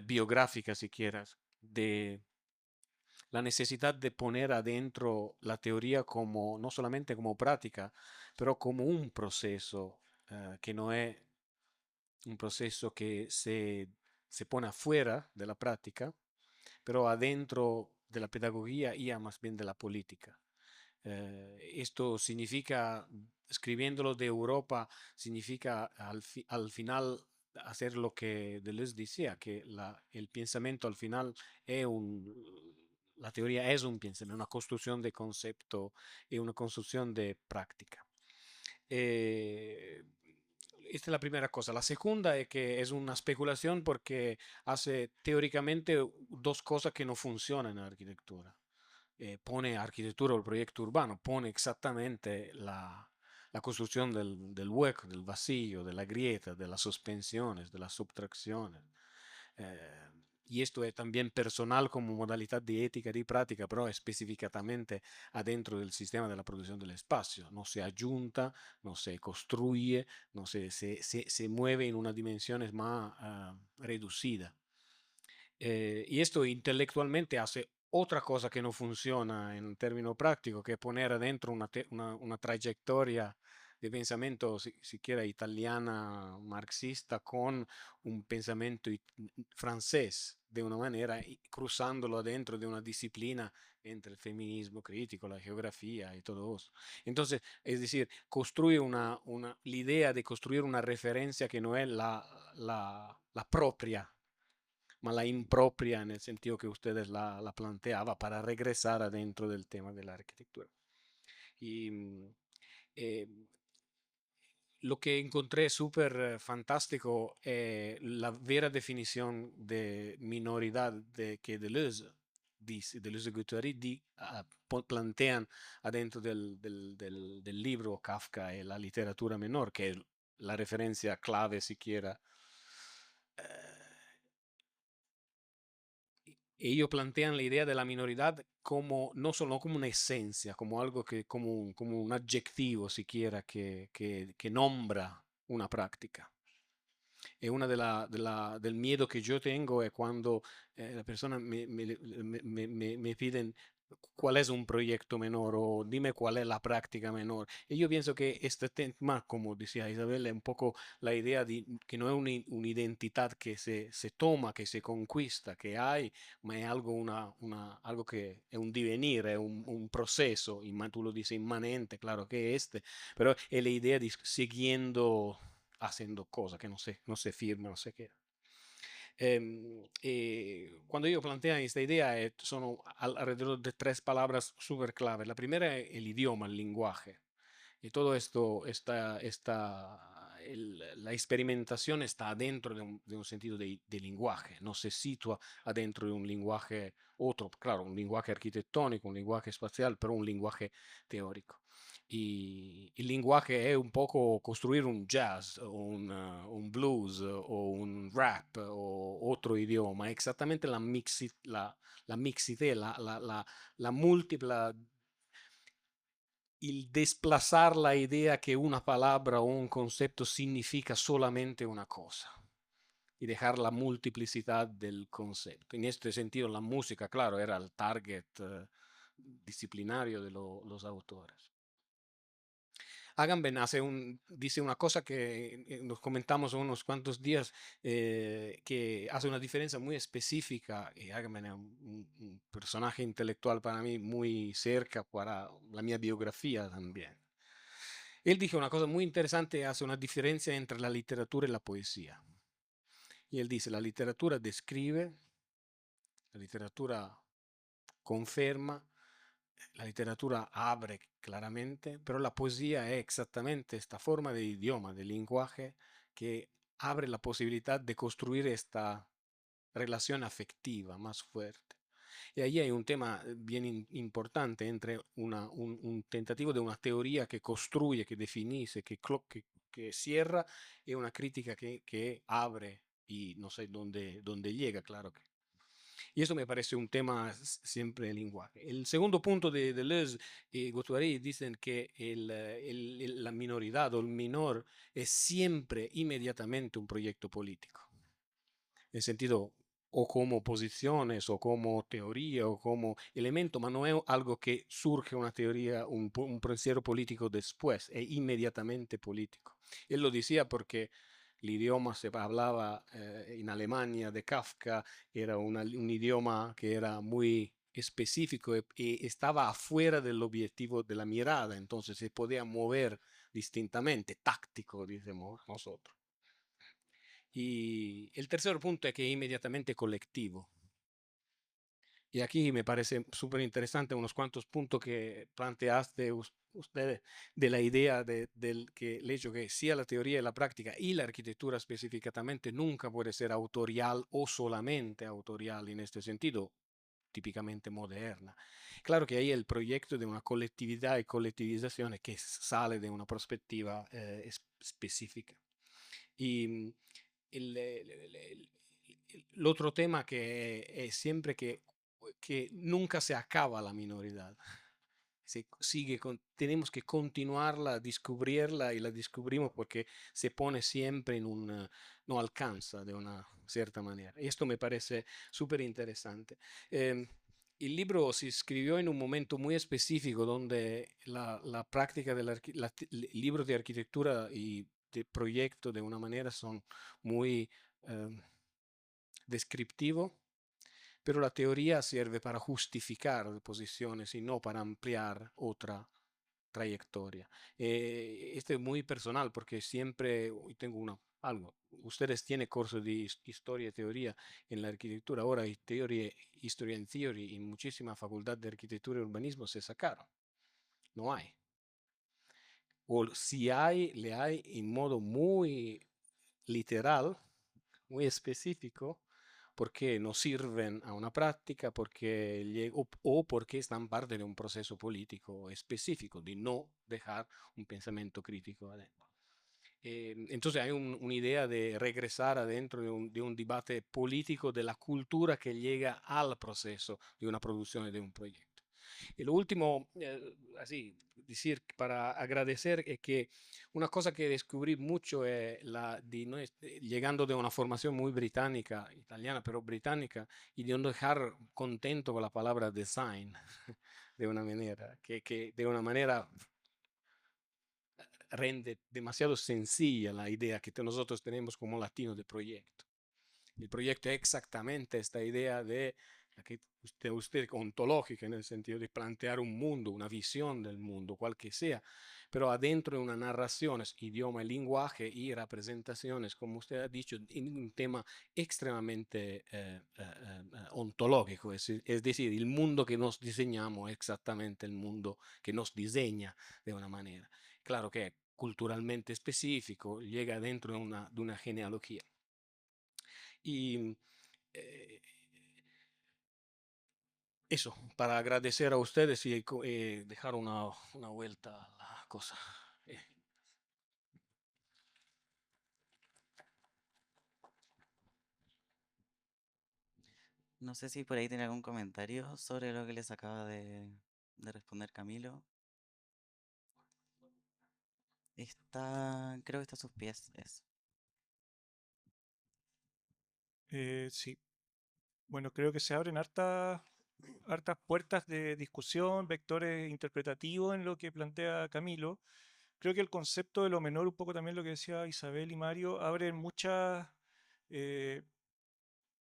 biográfica si quieras, de la necesidad de poner adentro la teoría como, no solamente como práctica, pero como un proceso que no es un proceso que se pone afuera de la práctica, pero adentro de la pedagogía y más bien de la política. Esto significa, escribiéndolo de Europa, significa al final hacer lo que Deleuze decía, que el pensamiento al final es la teoría es un pensamiento, una construcción de concepto y una construcción de práctica. Esta es la primera cosa. La segunda es que es una especulación porque hace teóricamente dos cosas que no funcionan en la arquitectura. Pone arquitectura o el proyecto urbano, pone exactamente la construcción del hueco, del vacío, de la grieta, de las suspensiones, de las subtracciones. Y esto es también personal como modalidad de ética y práctica, pero específicamente adentro del sistema de la producción del espacio. No se ayunta, no se construye, no se mueve en una dimensión más reducida. Y esto intelectualmente hace otra cosa que no funciona en término práctico, que es poner adentro una trayectoria de pensamiento siquiera italiana, marxista, con un pensamiento francés, de una manera, cruzándolo dentro de una disciplina entre el feminismo crítico, la geografía y todo eso. Entonces, es decir, construye la idea de construir una referencia que no es la propia, ma la impropia en el sentido que ustedes la planteaba para regresar adentro del tema de la arquitectura. Y eh, lo que encontré súper fantástico es la vera definición de minoridad que Deleuze dice, Deleuze y Guattari plantean adentro del libro Kafka y la literatura menor, que es la referencia clave siquiera. Ellos plantean la idea de la minoridad como no solo como una esencia, como algo que, como un adjetivo siquiera que nombra una práctica. E una del miedo que yo tengo es cuando la persona me piden cuál es un proyecto menor o dime cuál es la práctica menor. Y yo pienso que este tema, como decía Isabel, es un poco la idea de que no es una identidad que se toma, que se conquista, que hay, ma è algo che è un divenire, è un proceso, tu lo dices inmanente, claro que pero es la idea de siguiendo haciendo cosas que no se firma, no sé qué. Cuando io planteo questa idea sono alrededor de tres palabras súper clave. La primera es el idioma, el lenguaje. Y todo esto, la experimentación está adentro de un sentido de lenguaje, no se sitúa adentro de un lenguaje otro, claro, un lenguaje arquitectónico, un lenguaje espacial, pero un lenguaje teórico. Y el lenguaje es un poco construir un jazz, o un blues, o un rap, o otro idioma, exactamente la mixité, la múltipla il desplazar la idea que una palabra o un concepto significa solamente una cosa y dejar la multiplicidad del concepto. En este sentido, la música, claro, era el target disciplinario de los autores. Agamben dice una cosa que nos comentamos unos cuantos días, que hace una diferencia muy específica, y Agamben es un personaje intelectual para mí muy cerca para la mia biografía también. Él dijo una cosa muy interesante, hace una diferencia entre la literatura y la poesía. Y él dice, la literatura describe, la literatura conferma, la literatura abre claramente, pero la poesía es exactamente esta forma de idioma, de lenguaje, que abre la posibilidad de construir esta relación afectiva más fuerte. Y ahí hay un tema bien importante entre un tentativo de una teoría que construye, que definice, que cierra, y una crítica que abre y no sé dónde llega, claro que. Y eso me parece un tema siempre el lenguaje. El segundo punto de Deleuze y Guattari dicen que la minoridad o el minor es siempre inmediatamente un proyecto político. En el sentido, o como posiciones, o como teoría, o como elemento, pero no es algo que surge una teoría, un pensiero político después, es inmediatamente político. Él lo decía porque el idioma se hablaba en Alemania de Kafka, era un idioma que era muy específico y estaba afuera del objetivo de la mirada, entonces se podía mover distintamente, táctico, decimos nosotros. Y el tercer punto es que es inmediatamente colectivo. Y aquí me parece súper interesante unos cuantos puntos que planteaste ustedes de la idea del que el hecho que sea la teoría y la práctica y la arquitectura específicamente nunca puede ser autorial o solamente autorial en este sentido, típicamente moderna. Claro que hay el proyecto de una colectividad y colectivización que sale de una perspectiva específica. Y el otro tema que es siempre que nunca se acaba la minoridad. Tenemos que continuarla, descubrirla y la descubrimos porque se pone siempre no alcanza de una cierta manera. Y esto me parece súper interesante. El libro se escribió en un momento muy específico donde la práctica del libro de arquitectura y de proyecto de una manera son muy descriptivo, pero la teoría sirve para justificar posiciones y no para ampliar otra trayectoria. Esto es muy personal porque siempre tengo algo. Ustedes tienen cursos de historia y teoría en la arquitectura. Ahora hay teoría, history and theory en muchísimas facultades de arquitectura y urbanismo se sacaron. No hay. O si hay, le hay en modo muy literal, muy específico, porque no sirven a una práctica, o porque están parte de un proceso político específico, de no dejar un pensamiento crítico adentro. Entonces hay una idea de regresar adentro de un debate político de la cultura que llega al proceso de una producción de un proyecto. Y lo último, así, decir para agradecer es que una cosa que descubrí mucho es llegando de una formación muy británica, italiana, pero británica, y de no dejar contento con la palabra design de una manera, que de una manera rende demasiado sencilla la idea que nosotros tenemos como latinos de proyecto. El proyecto es exactamente esta idea de usted ontológica en el sentido de plantear un mundo, una visión del mundo, cual que sea, pero adentro de una narración, idioma, lenguaje y representaciones, como usted ha dicho, en un tema extremadamente ontológico, es decir, el mundo que nos diseñamos es exactamente el mundo que nos diseña de una manera. Claro que es culturalmente específico, llega dentro de una genealogía. Y eso, para agradecer a ustedes y dejar una vuelta a la cosa. No sé si por ahí tiene algún comentario sobre lo que les acaba de responder Camilo. Creo que está a sus pies. Sí. Bueno, creo que se abren hartas puertas de discusión, vectores interpretativos en lo que plantea Camilo. Creo que el concepto de lo menor, un poco también lo que decía Isabel y Mario, abre muchas eh,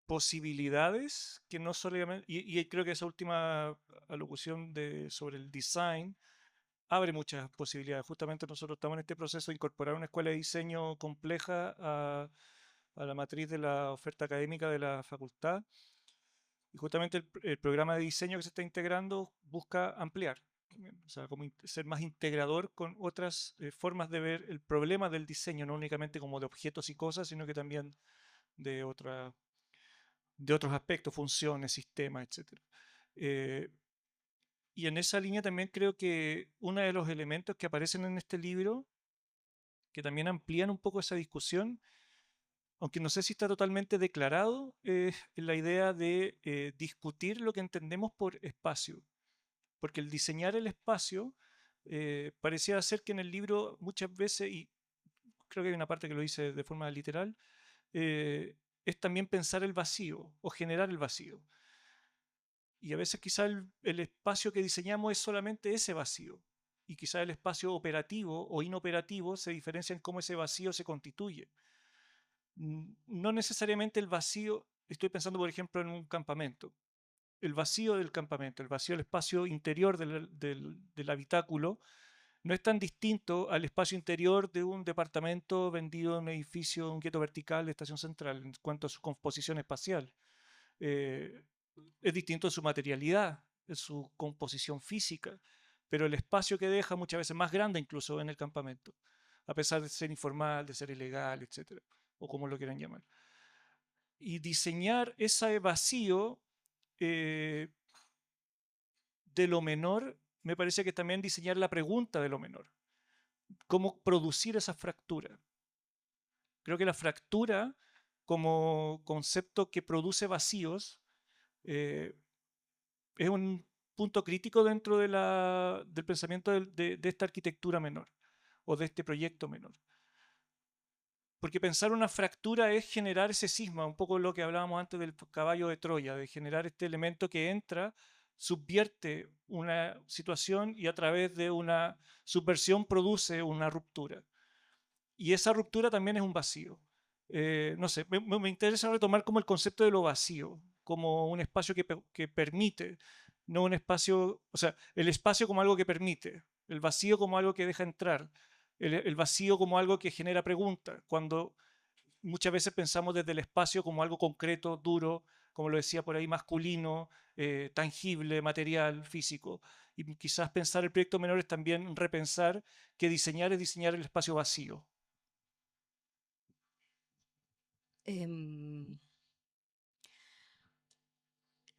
posibilidades que no solamente, y creo que esa última alocución sobre el design abre muchas posibilidades. Justamente nosotros estamos en este proceso de incorporar una escuela de diseño compleja a la matriz de la oferta académica de la facultad. Y justamente el programa de diseño que se está integrando busca ampliar, o sea, como ser más integrador con otras formas de ver el problema del diseño, no únicamente como de objetos y cosas, sino que también de, de otros aspectos, funciones, sistemas, etc. Y en esa línea también creo que uno de los elementos que aparecen en este libro, que también amplían un poco esa discusión, aunque no sé si está totalmente declarado, es la idea de discutir lo que entendemos por espacio. Porque el diseñar el espacio parecía ser que en el libro muchas veces, y creo que hay una parte que lo dice de forma literal, es también pensar el vacío o generar el vacío. Y a veces quizá el espacio que diseñamos es solamente ese vacío. Y quizá el espacio operativo o inoperativo se diferencia en cómo ese vacío se constituye. No necesariamente el vacío, estoy pensando por ejemplo en un campamento. El vacío del campamento, el vacío del espacio interior del habitáculo, no es tan distinto al espacio interior de un departamento vendido en un edificio, un gueto vertical de estación central, en cuanto a su composición espacial. Es distinto en su materialidad, en su composición física, pero el espacio que deja muchas veces más grande incluso en el campamento, a pesar de ser informal, de ser ilegal, etc. O como lo quieran llamar. Y diseñar ese vacío de lo menor, me parece que también diseñar la pregunta de lo menor. ¿Cómo producir esa fractura? Creo que la fractura como concepto que produce vacíos es un punto crítico dentro del pensamiento de esta arquitectura menor o de este proyecto menor. Porque pensar una fractura es generar ese cisma, un poco lo que hablábamos antes del caballo de Troya, de generar este elemento que entra, subvierte una situación y a través de una subversión produce una ruptura. Y esa ruptura también es un vacío. No sé, me interesa retomar como el concepto de lo vacío, como un espacio que permite, no un espacio, o sea, el espacio como algo que permite, el vacío como algo que deja entrar, el vacío como algo que genera preguntas, cuando muchas veces pensamos desde el espacio como algo concreto, duro, como lo decía por ahí, masculino, tangible, material, físico. Y quizás pensar el proyecto menor es también repensar que diseñar es diseñar el espacio vacío.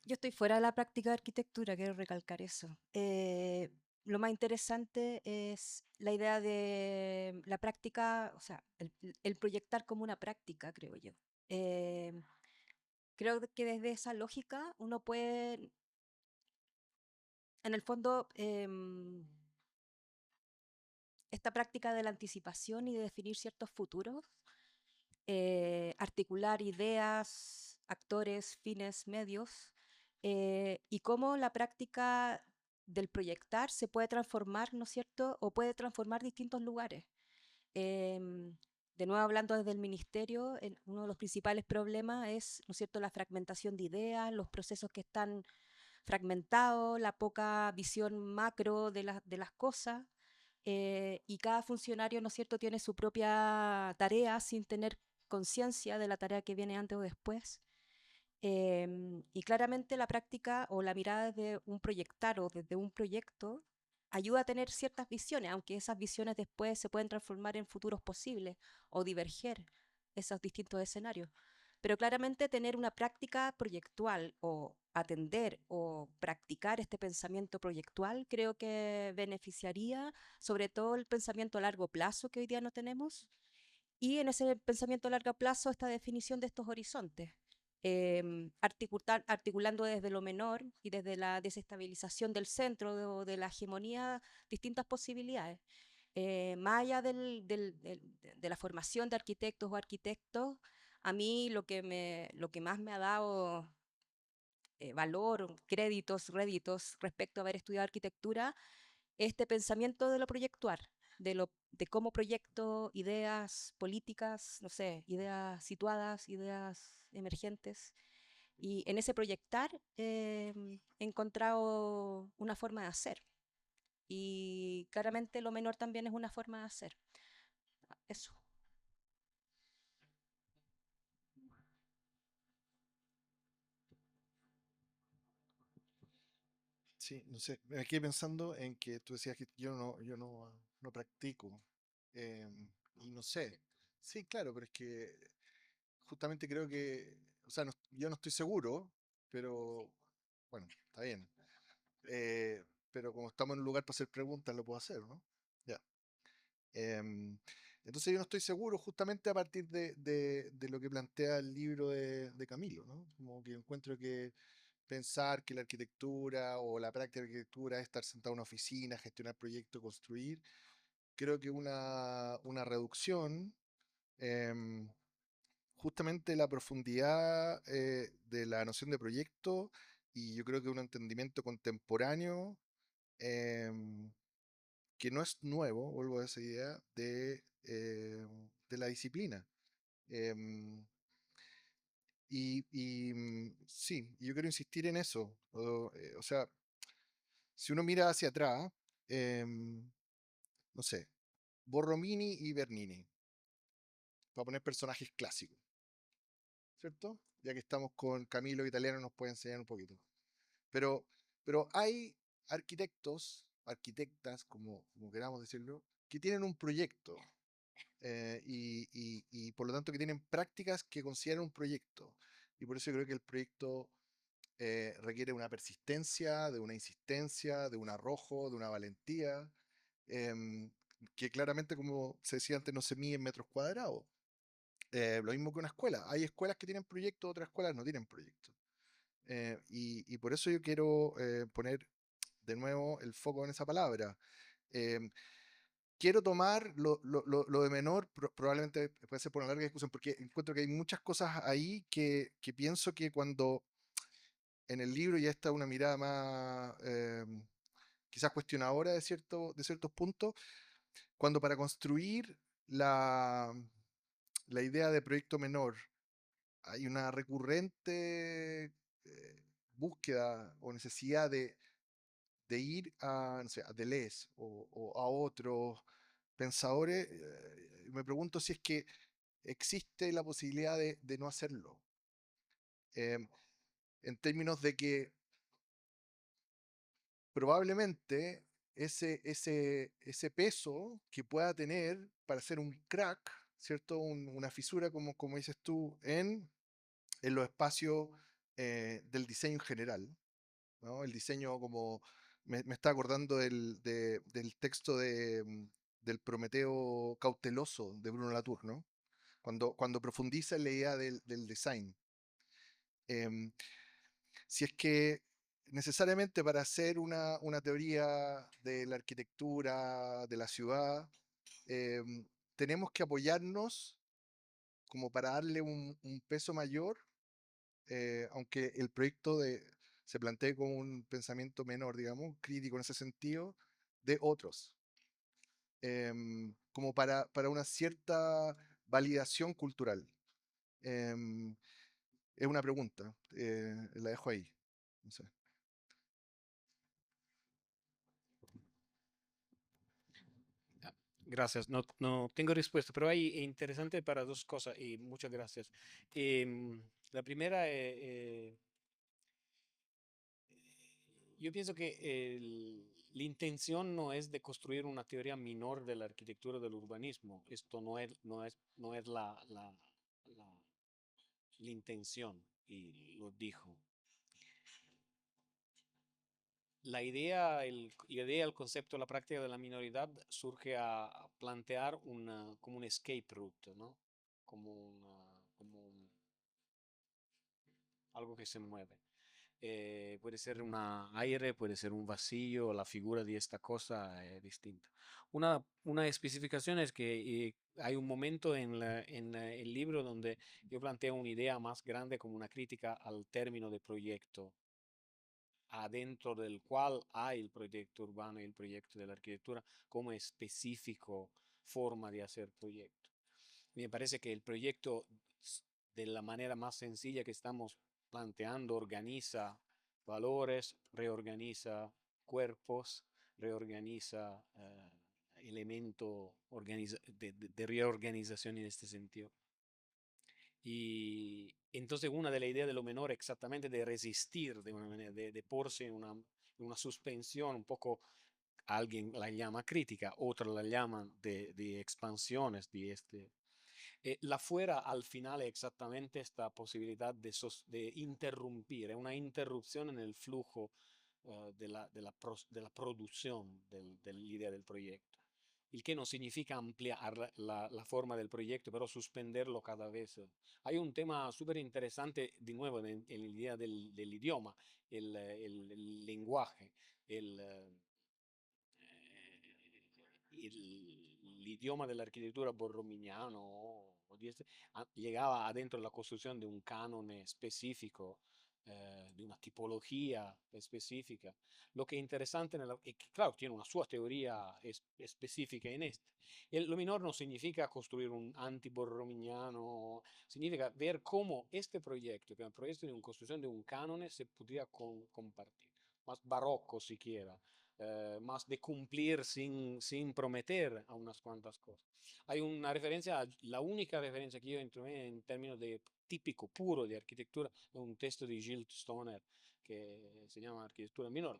Yo estoy fuera de la práctica de arquitectura, quiero recalcar eso. Lo más interesante es la idea de la práctica, o sea, el proyectar como una práctica, creo yo. Creo que desde esa lógica uno puede en el fondo, esta práctica de la anticipación y de definir ciertos futuros, articular ideas, actores, fines, medios, y cómo la práctica del proyectar se puede transformar, ¿no es cierto? O puede transformar distintos lugares. Em, de nuevo, hablando desde el ministerio, uno de los principales problemas es, ¿no es cierto?, la fragmentación de ideas, los procesos que están fragmentados, la poca visión macro de las cosas, y cada funcionario, ¿no es cierto?, tiene su propia tarea sin tener conciencia de la tarea que viene antes o después. Y claramente la práctica o la mirada desde un proyectar o desde un proyecto ayuda a tener ciertas visiones, aunque esas visiones después se pueden transformar en futuros posibles o diverger esos distintos escenarios. Pero claramente tener una práctica proyectual o atender o practicar este pensamiento proyectual creo que beneficiaría sobre todo el pensamiento a largo plazo que hoy día no tenemos, y en ese pensamiento a largo plazo esta definición de estos horizontes, articulando desde lo menor y desde la desestabilización del centro de la hegemonía distintas posibilidades. Más allá de la formación de arquitectos o arquitectos, a mí lo que más me ha dado valor, créditos, réditos respecto a haber estudiado arquitectura, este pensamiento de lo proyectuar, de cómo proyecto ideas políticas, no sé, ideas situadas, ideas emergentes. Y en ese proyectar he encontrado una forma de hacer. Y claramente lo menor también es una forma de hacer. Eso. Sí, no sé, me quedé pensando en que tú decías que no practico. Y no sé. Sí, claro, pero es que justamente creo que, o sea, yo no estoy seguro, pero bueno, está bien. Pero como estamos en un lugar para hacer preguntas, lo puedo hacer, ¿no? Ya. Em, entonces yo no estoy seguro justamente a partir de lo que plantea el libro de Camilo, ¿no? Como que encuentro que pensar que la arquitectura o la práctica de arquitectura es estar sentado en una oficina, gestionar proyectos, construir, creo que una reducción, em, justamente la profundidad de la noción de proyecto, y yo creo que un entendimiento contemporáneo, em, que no es nuevo, vuelvo a esa idea, de la disciplina. Em, sí, yo quiero insistir en eso. O sea, si uno mira hacia atrás, em, no sé, Borromini y Bernini, para poner personajes clásicos, ¿cierto? Ya que estamos con Camilo Italiano, nos puede enseñar un poquito. Pero, pero hay arquitectos, arquitectas, como queramos decirlo, que tienen un proyecto, y por lo tanto que tienen prácticas que consideran un proyecto. Y por eso yo creo que el proyecto requiere una persistencia, de una insistencia, de un arrojo, de una valentía, em, que claramente, como se decía antes, no se mide en metros cuadrados. Lo mismo que una escuela. Hay escuelas que tienen proyectos, otras escuelas no tienen proyectos. Y por eso yo quiero poner de nuevo el foco en esa palabra. Em, Quiero tomar lo de menor, probablemente puede ser por una larga discusión, porque encuentro que hay muchas cosas ahí que pienso que cuando en el libro ya está una mirada más quizás cuestionadora de ciertos puntos, cuando para construir la idea de proyecto menor hay una recurrente búsqueda o necesidad de ir a, no sé, a Deleuze o a otros pensadores, me pregunto si es que existe la posibilidad de no hacerlo. Em, en términos de que probablemente ese peso que pueda tener para hacer un crack, ¿cierto? Una fisura, como dices tú, en los espacios del diseño en general, ¿no? El diseño como... Me está acordando del texto del Prometeo cauteloso de Bruno Latour, ¿no? Cuando profundiza en la idea del design. Em, si es que necesariamente para hacer una teoría de la arquitectura de la ciudad, tenemos que apoyarnos como para darle un peso mayor, aunque el proyecto se plantee con un pensamiento menor, digamos, crítico en ese sentido, de otros, como para una cierta validación cultural. Es una pregunta, la dejo ahí. No sé. Gracias, no tengo respuesta, pero hay interesante para dos cosas y muchas gracias. La primera, yo pienso que la intención no es de construir una teoría menor de la arquitectura del urbanismo. Esto no es la intención, y lo dijo. La idea, el concepto, la práctica de la minoridad surge a plantear como un escape route, ¿no? Como algo que se mueve. Puede ser un aire, puede ser un vacío, la figura de esta cosa es distinta. Una especificación es que hay un momento en el libro donde yo planteo una idea más grande como una crítica al término de proyecto, adentro del cual hay el proyecto urbano y el proyecto de la arquitectura como específico forma de hacer proyecto. Me parece que el proyecto, de la manera más sencilla que estamos planteando, organiza valores, reorganiza cuerpos, reorganiza elementos de reorganización en este sentido. Y entonces una de las ideas de lo menor exactamente de resistir de una manera, de porse en una suspensión un poco, alguien la llama crítica, otros la llaman de expansiones de este. La fuera al final es exactamente esta posibilidad de interrumpir, es una interrupción en el flujo de la producción de la idea del proyecto. El que no significa ampliar la forma del proyecto, pero suspenderlo cada vez. Hay un tema súper interesante, de nuevo, en la idea del idioma, el lenguaje, el idioma de la arquitectura borromiano llegaba adentro de la construcción de un canon específico, de una tipología específica. Lo que es interesante es que, claro, tiene una sua teoría específica en este. Lo menor no significa construir un anti-borromiano, significa ver cómo este proyecto, que es el proyecto de una construcción de un canon, se podría compartir. Más barroco siquiera, más de cumplir sin prometer a unas cuantas cosas. Hay una referencia, la única referencia que yo encontré en términos de típico, puro de arquitectura, es un texto de Gilles Stoner que se llama Arquitectura Minor,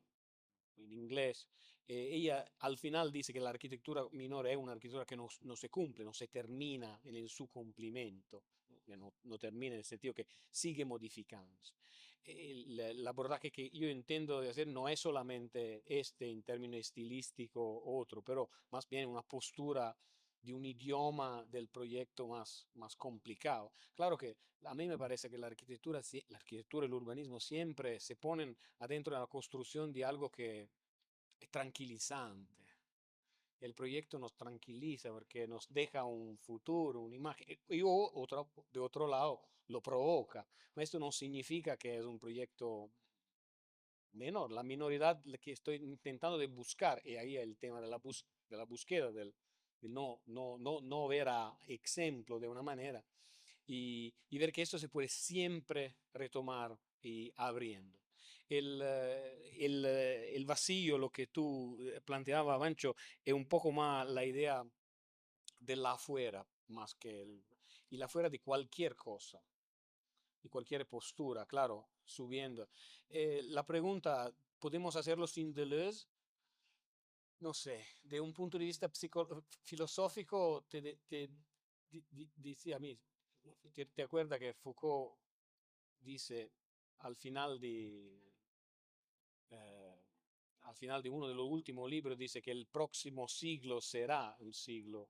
en inglés. Ella al final dice que la arquitectura minor es una arquitectura que no se cumple, no se termina en su cumplimiento, no termina en el sentido que sigue modificándose. El abordaje que yo intento de hacer no es solamente en términos estilístico otro, pero más bien una postura de un idioma del proyecto más complicado. Claro que a mí me parece que la arquitectura y el urbanismo siempre se ponen adentro de la construcción de algo que es tranquilizante. El proyecto nos tranquiliza porque nos deja un futuro, una imagen, y de otro lado lo provoca. Esto no significa que es un proyecto menor, la minoridad que estoy intentando de buscar, y ahí el tema de la búsqueda, del no ver a ejemplo de una manera, y ver que esto se puede siempre retomar y abriendo. El vacío, lo que tú planteabas, Mancho, es un poco más la idea de la afuera, más que y la afuera de cualquier cosa, de cualquier postura, claro, subiendo. La pregunta, ¿podemos hacerlo sin Deleuze? No sé, de un punto de vista filosófico, decía a mí, ¿te acuerdas que Foucault dice al final eh, al final de uno de los últimos libros, dice que el próximo siglo será un siglo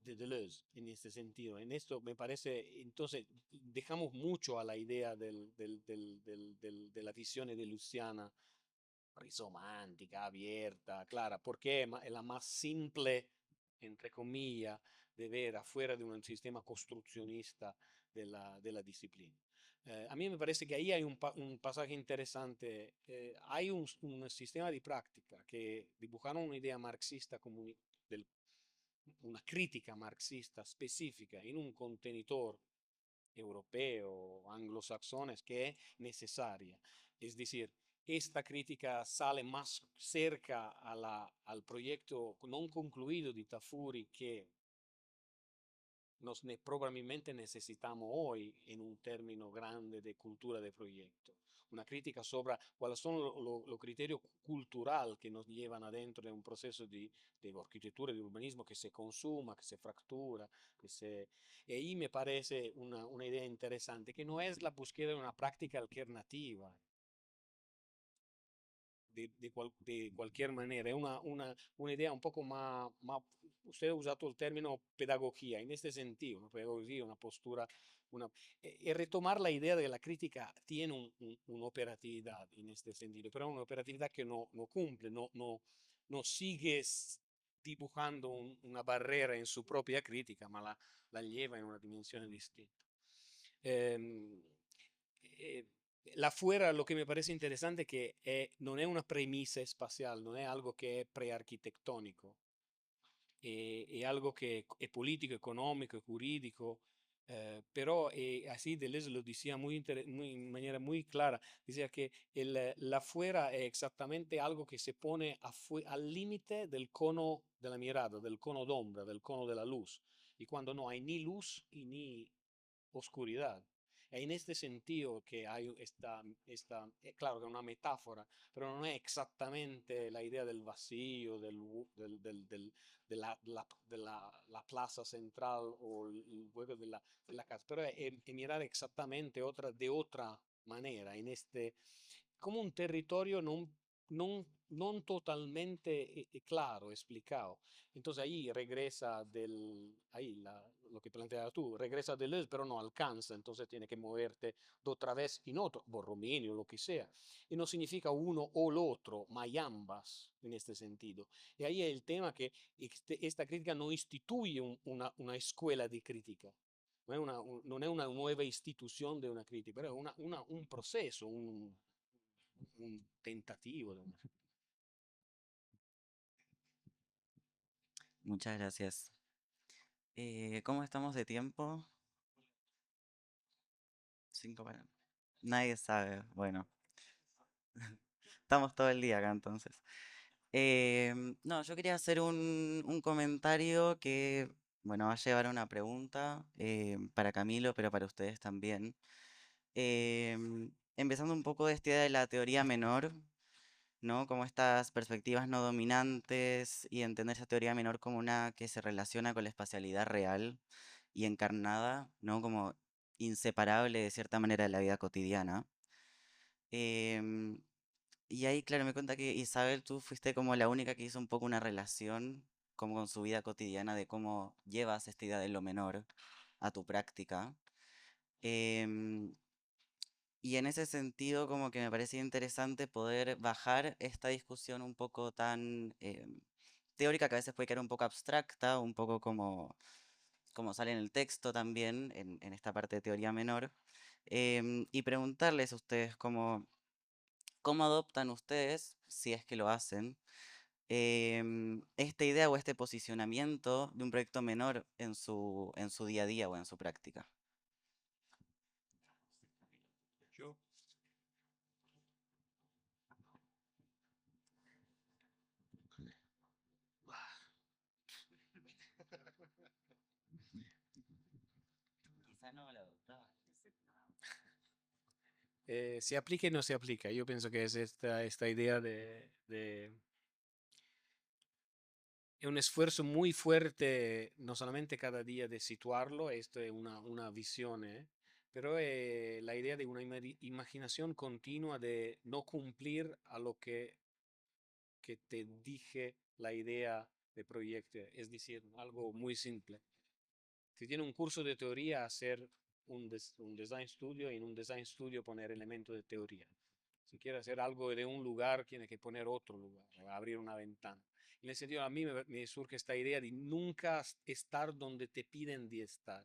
de Deleuze en este sentido. En esto me parece, entonces, dejamos mucho a la idea de la visión deleuziana rizomántica, abierta, clara, porque es la más simple, entre comillas, de ver afuera de un sistema construccionista de la disciplina. A mí me parece que ahí hay un pasaje interesante. Hay un sistema de práctica que dibujaron una idea marxista una crítica marxista específica en un contenitore europeo, anglosajones, que es necesaria. Es decir, esta crítica sale más cerca al proyecto no concluido de Tafuri que probablemente necesitamos hoy en un término grande de cultura de proyecto. Una crítica sobre cuáles son los criterios culturales que nos llevan adentro de un proceso de arquitectura, de urbanismo que se consuma, que se fractura. Y ahí me parece una idea interesante, que no es la búsqueda de una práctica alternativa, de cualquier manera. Es una idea un poco más, usted ha usado el término pedagogía, en este sentido, una pedagogía, una postura, y retomar la idea de que la crítica tiene una operatividad en este sentido, pero una operatividad que no cumple, no sigue dibujando una barrera en su propia crítica, ma la lleva en una dimensione distinta. Eh, la fuera lo que me parece interesante es que no es una premisa espacial, no es algo que es prearquitectónico, es algo que es político, económico, jurídico, pero así Deleuze lo decía en manera muy clara, decía que la fuera es exactamente algo que se pone al límite del cono de la mirada, del cono d'ombra, del cono de la luz, y cuando no hay ni luz y ni oscuridad. En este sentido que hay claro que es una metáfora, pero no es exactamente la idea del vacío, de la plaza central o el juego de la casa, pero es mirar exactamente de otra manera, como un territorio no totalmente claro, explicado. Entonces ahí regresa lo que planteas tú, regresa Deleuze, pero no alcanza, entonces tiene que moverte de otra vez en otro, Borromini o lo que sea. Y no significa uno o lo otro, ma ambas en este sentido. Y ahí es el tema que esta crítica no instituye una escuela de crítica. No es una nueva institución de una crítica, pero es un proceso, un tentativo. Muchas gracias. ¿Cómo estamos de tiempo? 5 para. Nadie sabe. Bueno, estamos todo el día acá entonces. No, yo quería hacer un comentario que, bueno, va a llevar a una pregunta para Camilo, pero para ustedes también. Empezando un poco de esta idea de la teoría menor, ¿no? Como estas perspectivas no dominantes y entender esa teoría menor como una que se relaciona con la espacialidad real y encarnada, ¿no? Como inseparable de cierta manera de la vida cotidiana. Em, y ahí, claro, me cuenta que Isabel, tú fuiste como la única que hizo un poco una relación como con su vida cotidiana de cómo llevas esta idea de lo menor a tu práctica. Em, y en ese sentido, como que me parecía interesante poder bajar esta discusión un poco tan teórica, que a veces puede quedar un poco abstracta, un poco como sale en el texto también, en esta parte de teoría menor, y preguntarles a ustedes cómo adoptan ustedes, si es que lo hacen, esta idea o este posicionamiento de un proyecto menor en su día a día o en su práctica. Yo. Quizá no lo adoptaba. Se aplica y no se aplica. Yo pienso que es esta idea es un esfuerzo muy fuerte, no solamente cada día de situarlo, esto es una visión, pero la idea de una imaginación continua de no cumplir a lo que te dije la idea de proyecto, es decir, algo muy simple. Si tiene un curso de teoría, hacer un design studio y en un design studio poner elementos de teoría. Si quiere hacer algo de un lugar, tiene que poner otro lugar, abrir una ventana. En ese sentido, a mí me surge esta idea de nunca estar donde te piden de estar.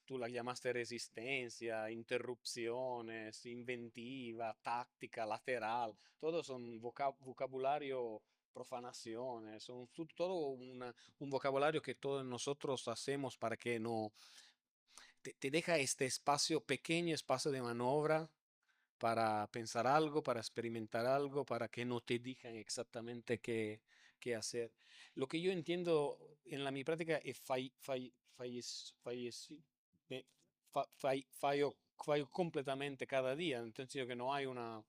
Tú la llamaste resistencia, interrupciones, inventiva, táctica, lateral, todos son vocabulario, profanaciones, son todo un vocabulario que todos nosotros hacemos para que no te deja este espacio, pequeño espacio de maniobra para pensar algo, para experimentar algo, para que no te digan exactamente qué hacer. Lo que yo entiendo mi práctica es fallo completamente cada día, en el sentido que no hay una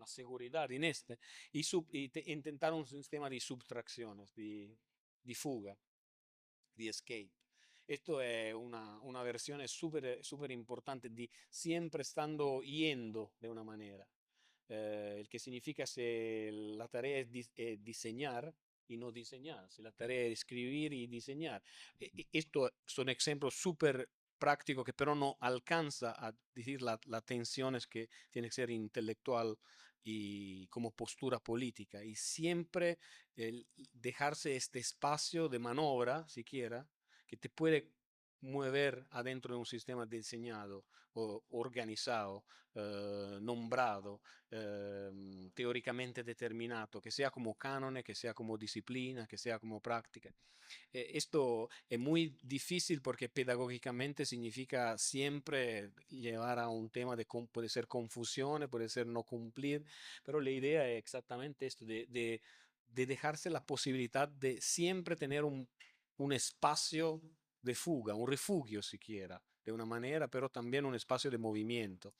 seguridad en este, intentar un sistema de subtracciones, de fuga, de escape. Esto es una versión súper importante de siempre estando yendo de una manera. El que significa si la tarea es diseñar y no diseñar, si la tarea es escribir y diseñar. Esto son ejemplos súper prácticos que pero no alcanza a decir la tensión es que tiene que ser intelectual y como postura política y siempre dejarse este espacio de maniobra siquiera que te puede mover adentro de un sistema diseñado o organizado, nombrado, teóricamente determinato, que sea como canone, que sea como disciplina, que sea como práctica. Esto es muy difícil porque pedagógicamente significa siempre llevar a un tema puede ser confusión, puede ser no cumplir, pero la idea es exactamente esto, de dejarse la posibilidad de siempre tener un espacio de fuga, un refugio siquiera, de una manera, pero también un espacio de movimiento.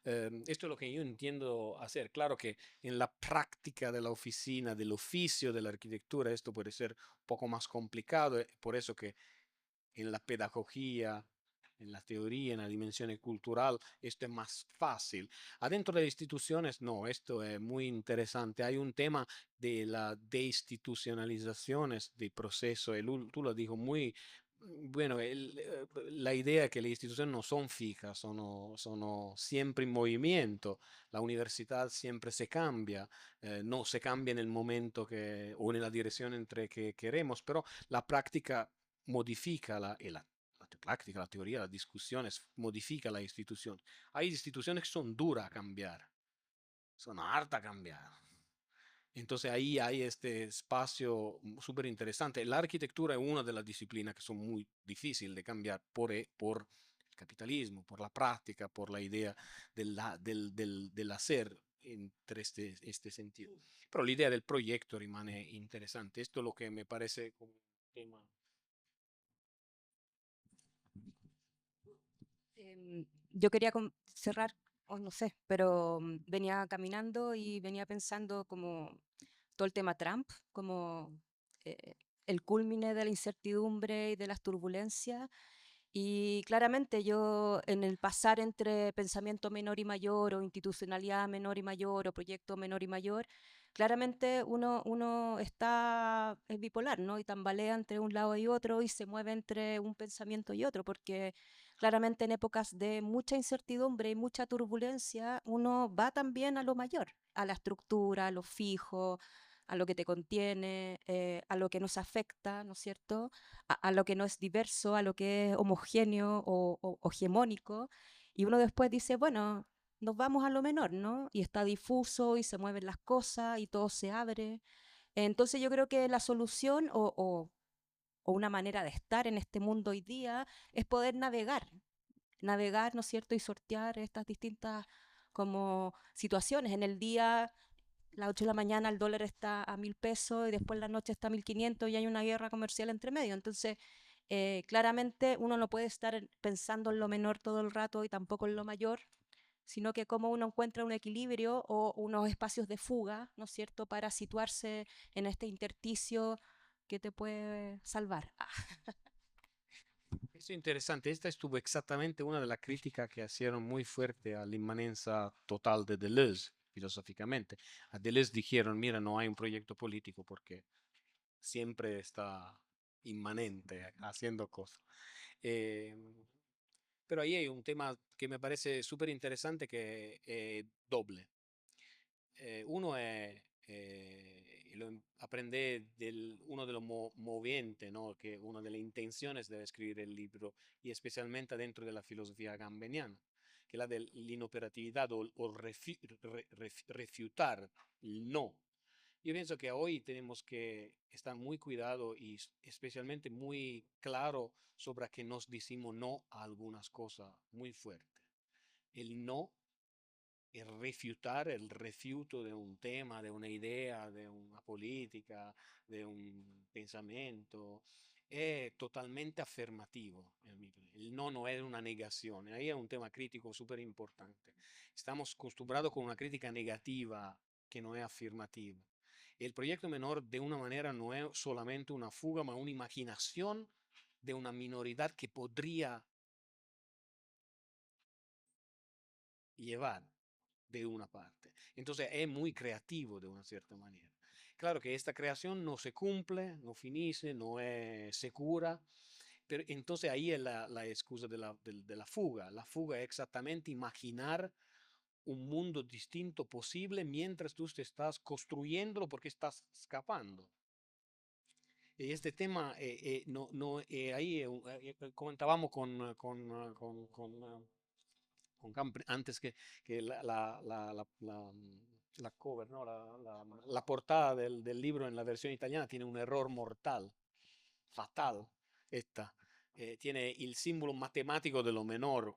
Esto es lo que yo entiendo hacer. Claro que en la práctica de la oficina, del oficio de la arquitectura, esto puede ser un poco más complicado, por eso que en la pedagogía, en la teoría, en la dimensión cultural, esto es más fácil. Adentro de las instituciones, no, esto es muy interesante. Hay un tema de la deinstitucionalización del proceso, tú lo dijo muy, bueno, la idea es que las instituciones no son fijas, son siempre en movimiento. La universidad siempre se cambia, no se cambia en el momento o en la dirección entre que queremos, pero la práctica modifica la práctica, la teoría, las discusiones, modifica la institución. Hay instituciones que son duras a cambiar, son hartas a cambiar. Entonces ahí hay este espacio súper interesante. La arquitectura es una de las disciplinas que son muy difíciles de cambiar por el capitalismo, por la práctica, por la idea del hacer entre este sentido. Pero la idea del proyecto rimane interesante. Esto es lo que me parece como un tema. Yo quería cerrar, o no sé, pero venía caminando y venía pensando como todo el tema Trump, como el culmine de la incertidumbre y de las turbulencias. Y claramente yo en el pasar entre pensamiento menor y mayor o institucionalidad menor y mayor o proyecto menor y mayor, claramente uno es bipolar, ¿no? Y tambalea entre un lado y otro y se mueve entre un pensamiento y otro, porque claramente en épocas de mucha incertidumbre y mucha turbulencia, uno va también a lo mayor, a la estructura, a lo fijo, a lo que te contiene, a lo que nos afecta, ¿no es cierto? A lo que no es diverso, a lo que es homogéneo o hegemónico. Y uno después dice, bueno, nos vamos a lo menor, ¿no? Y está difuso y se mueven las cosas y todo se abre. Entonces yo creo que la solución o una manera de estar en este mundo hoy día es poder navegar, ¿no es cierto? Y sortear estas distintas como situaciones. En el día, las 8 de la mañana el dólar está a 1.000 pesos y después en la noche está a 1.500 y hay una guerra comercial entre medio. Entonces, claramente uno no puede estar pensando en lo menor todo el rato y tampoco en lo mayor, sino que cómo uno encuentra un equilibrio o unos espacios de fuga, ¿no es cierto?, para situarse en este intersticio que te puede salvar. Es interesante, esta estuvo exactamente una de las críticas que hicieron muy fuerte a la inmanencia total de Deleuze, filosóficamente. A Deleuze dijeron, mira, no hay un proyecto político porque siempre está inmanente, haciendo cosas. Pero ahí hay un tema que me parece súper interesante que es doble. Uno es, aprende uno de los movientes, ¿no? Que una de las intenciones de escribir el libro, y especialmente dentro de la filosofía gambeniana, que es la de l'inoperatividad o refutar el no. Yo pienso que hoy tenemos que estar muy cuidado y especialmente muy claro sobre que nos decimos no a algunas cosas muy fuertes. El no, el refutar, el refuto de un tema, de una idea, de una política, de un pensamiento, es totalmente afirmativo. El no no es una negación. Ahí es un tema crítico súper importante. Estamos acostumbrados con una crítica negativa que no es afirmativa. El proyecto menor, de una manera, no es solamente una fuga, ma una imaginación de una minoridad que podría llevar de una parte. Entonces es muy creativo de una cierta manera. Claro que esta creación no se cumple, no finisce, no es segura, pero entonces ahí es la excusa de la fuga. La fuga es exactamente imaginar un mundo distinto posible mientras tú te estás construyéndolo porque estás escapando. Y este tema, no, no, ahí comentábamos con antes que la cover, ¿no? La portada del libro en la versión italiana tiene un error mortal, fatal. Esta. Tiene el símbolo matemático de lo menor,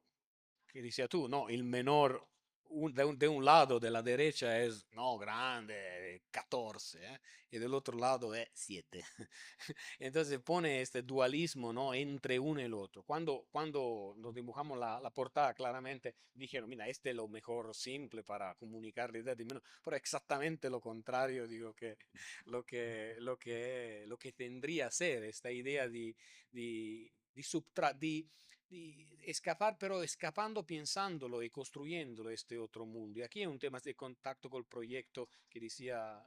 que decías tú, no, el menor de un lado de la derecha es, no, grande, 14, y del otro lado es 7. Entonces pone este dualismo, ¿no? Entre uno y el otro. Cuando nos dibujamos la portada, claramente dijeron, mira, este es lo mejor simple para comunicar la idea de menos, pero exactamente lo contrario, digo que lo que tendría a ser esta idea di escapar, pero escapando pensándolo y construyéndolo este otro mundo. Y aquí hay un tema de contacto con el proyecto que decía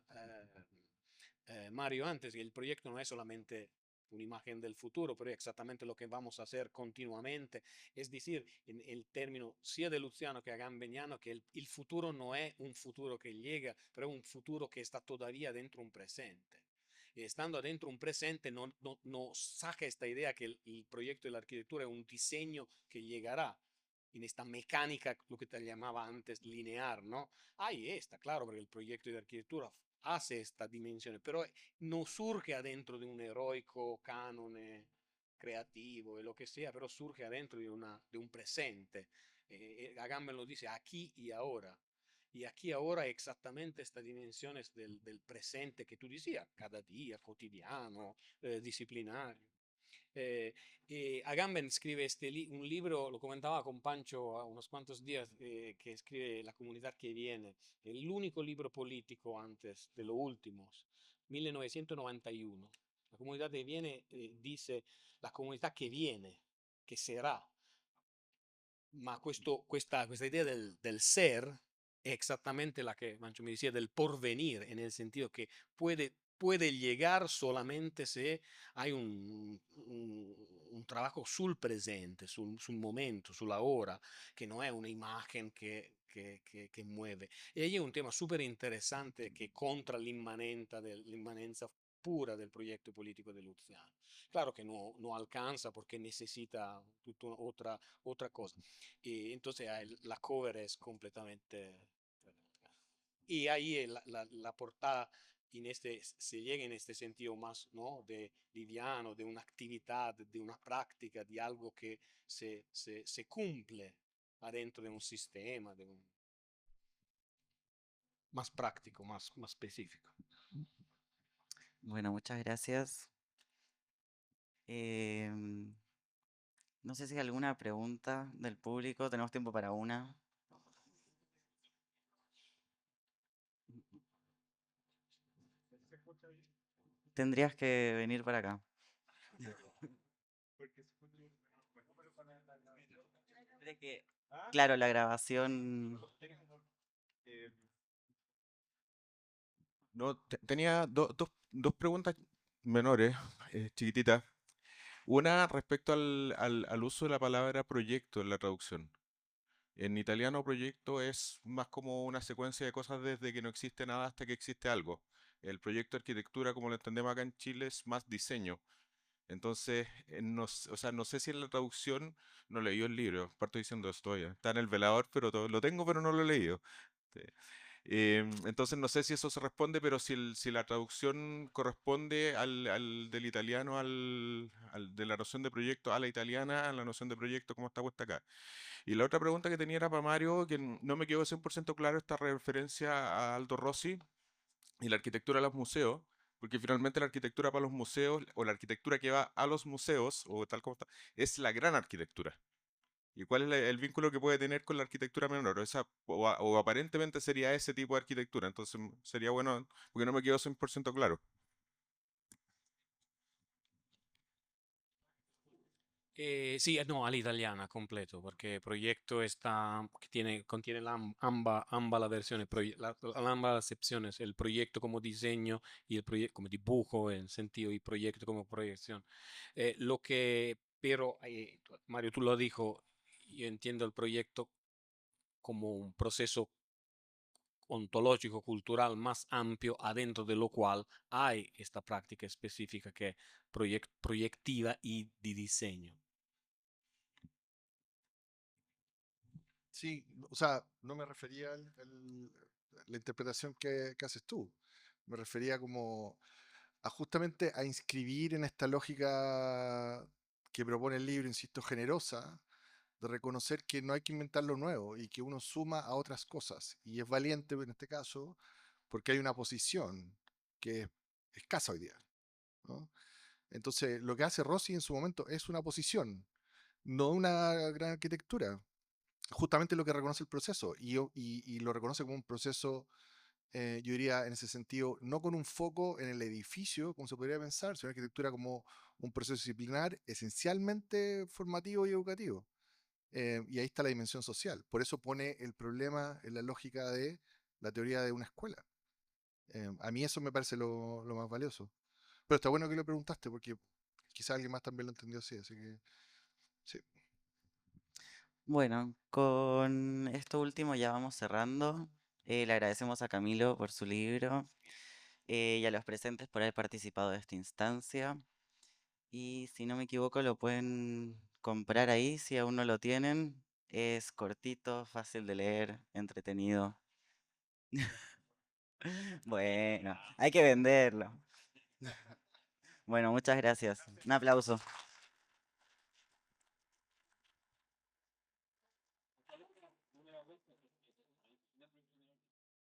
Mario antes, que el proyecto no es solamente una imagen del futuro, pero es exactamente lo que vamos a hacer continuamente. Es decir, en el término sia de Luciano que Agambeniano, que el futuro no es un futuro que llega, pero es un futuro que está todavía dentro de un presente. Y estando adentro un presente, no saca esta idea que el proyecto de la arquitectura es un diseño que llegará en esta mecánica, lo que te llamaba antes lineal, ¿no? Ahí está, claro, porque el proyecto de arquitectura hace esta dimensione, però non surge adentro di un eroico canone creativo e lo che sia, però surge adentro di un presente. Agamben lo dice aquí y ahora. Y aquí ahora es exactamente esta dimensione del presente que tú decías, cada día, cotidiano, disciplinario. Eh, Agamben scrive un libro, lo comentaba con Pancho a unos cuantos días, que escribe La comunidad que viene, el único libro político antes de los últimos, 1991. La comunidad que viene dice la comunidad que viene, che sarà, ma questa idea del ser è esattamente la che Mancho mi decía del porvenir, en el sentido que puede llegar solamente se hay un trabajo sul presente, sul momento, sulla ora, che non è una imagen che mueve. E ahí è un tema súper interesante che contra l'immanenza pura del proyecto político de Luciano. Claro que no alcanza porque necesita otra cosa. Y entonces la cover es completamente... Y ahí la portada se llega en este sentido más, ¿no? De liviano, de una actividad, de una práctica, de algo que se cumple adentro de un sistema, más práctico, más específico. Bueno, muchas gracias. Em, no sé si hay alguna pregunta del público. Tenemos tiempo para una. Tendrías que venir para acá. Claro, la grabación. No, tenía dos preguntas menores, chiquititas. Una respecto al uso de la palabra proyecto en la traducción. En italiano proyecto es más como una secuencia de cosas desde que no existe nada hasta que existe algo. El proyecto de arquitectura, como lo entendemos acá en Chile, es más diseño. Entonces, o sea, no sé si en la traducción, no leí el libro, parto diciendo esto todavía. Está en el velador, pero lo tengo, pero no lo he leído. Sí. Entonces no sé si eso se responde, pero si la traducción corresponde del italiano de la noción de proyecto a la italiana, a la noción de proyecto como está puesta acá. Y la otra pregunta que tenía era para Mario, que no me quedó 100% claro esta referencia a Aldo Rossi y la arquitectura de los museos, porque finalmente la arquitectura para los museos, o la arquitectura que va a los museos, o tal como está, es la gran arquitectura. ¿Y cuál es el vínculo que puede tener con la arquitectura menor? O aparentemente sería ese tipo de arquitectura. Entonces sería bueno, porque no me quedó 100% claro. Sí, no, all'italiana completo, perché proyecto contiene ambas las versiones, ambas las acepciones, el proyecto como diseño y el proyecto como dibujo, en sentido, y proyecto como proyección. Pero, Mario, tú lo dijo, yo entiendo el proyecto como un proceso ontológico, cultural más amplio, adentro de lo cual hay esta práctica específica que es proyectiva y de diseño. Sí, o sea, no me refería la interpretación que haces tú. Me refería como justamente a inscribir en esta lógica que propone el libro, insisto, generosa, de reconocer que no hay que inventar lo nuevo y que uno suma a otras cosas. Y es valiente en este caso porque hay una posición que es escasa hoy día, ¿no? Entonces, lo que hace Rossi en su momento es una posición, no una gran arquitectura. Justamente lo que reconoce el proceso y lo reconoce como un proceso, yo diría en ese sentido, no con un foco en el edificio, como se podría pensar, sino arquitectura como un proceso disciplinar esencialmente formativo y educativo. Y ahí está la dimensión social. Por eso pone el problema en la lógica de la teoría de una escuela. A mí eso me parece lo más valioso. Pero está bueno que lo preguntaste porque quizá alguien más también lo entendió así que sí. Bueno, con esto último ya vamos cerrando. Le agradecemos a Camilo por su libro y a los presentes por haber participado de esta instancia. Y si no me equivoco, lo pueden comprar ahí si aún no lo tienen. Es cortito, fácil de leer, entretenido. Bueno, hay que venderlo. Bueno, muchas gracias. Un aplauso.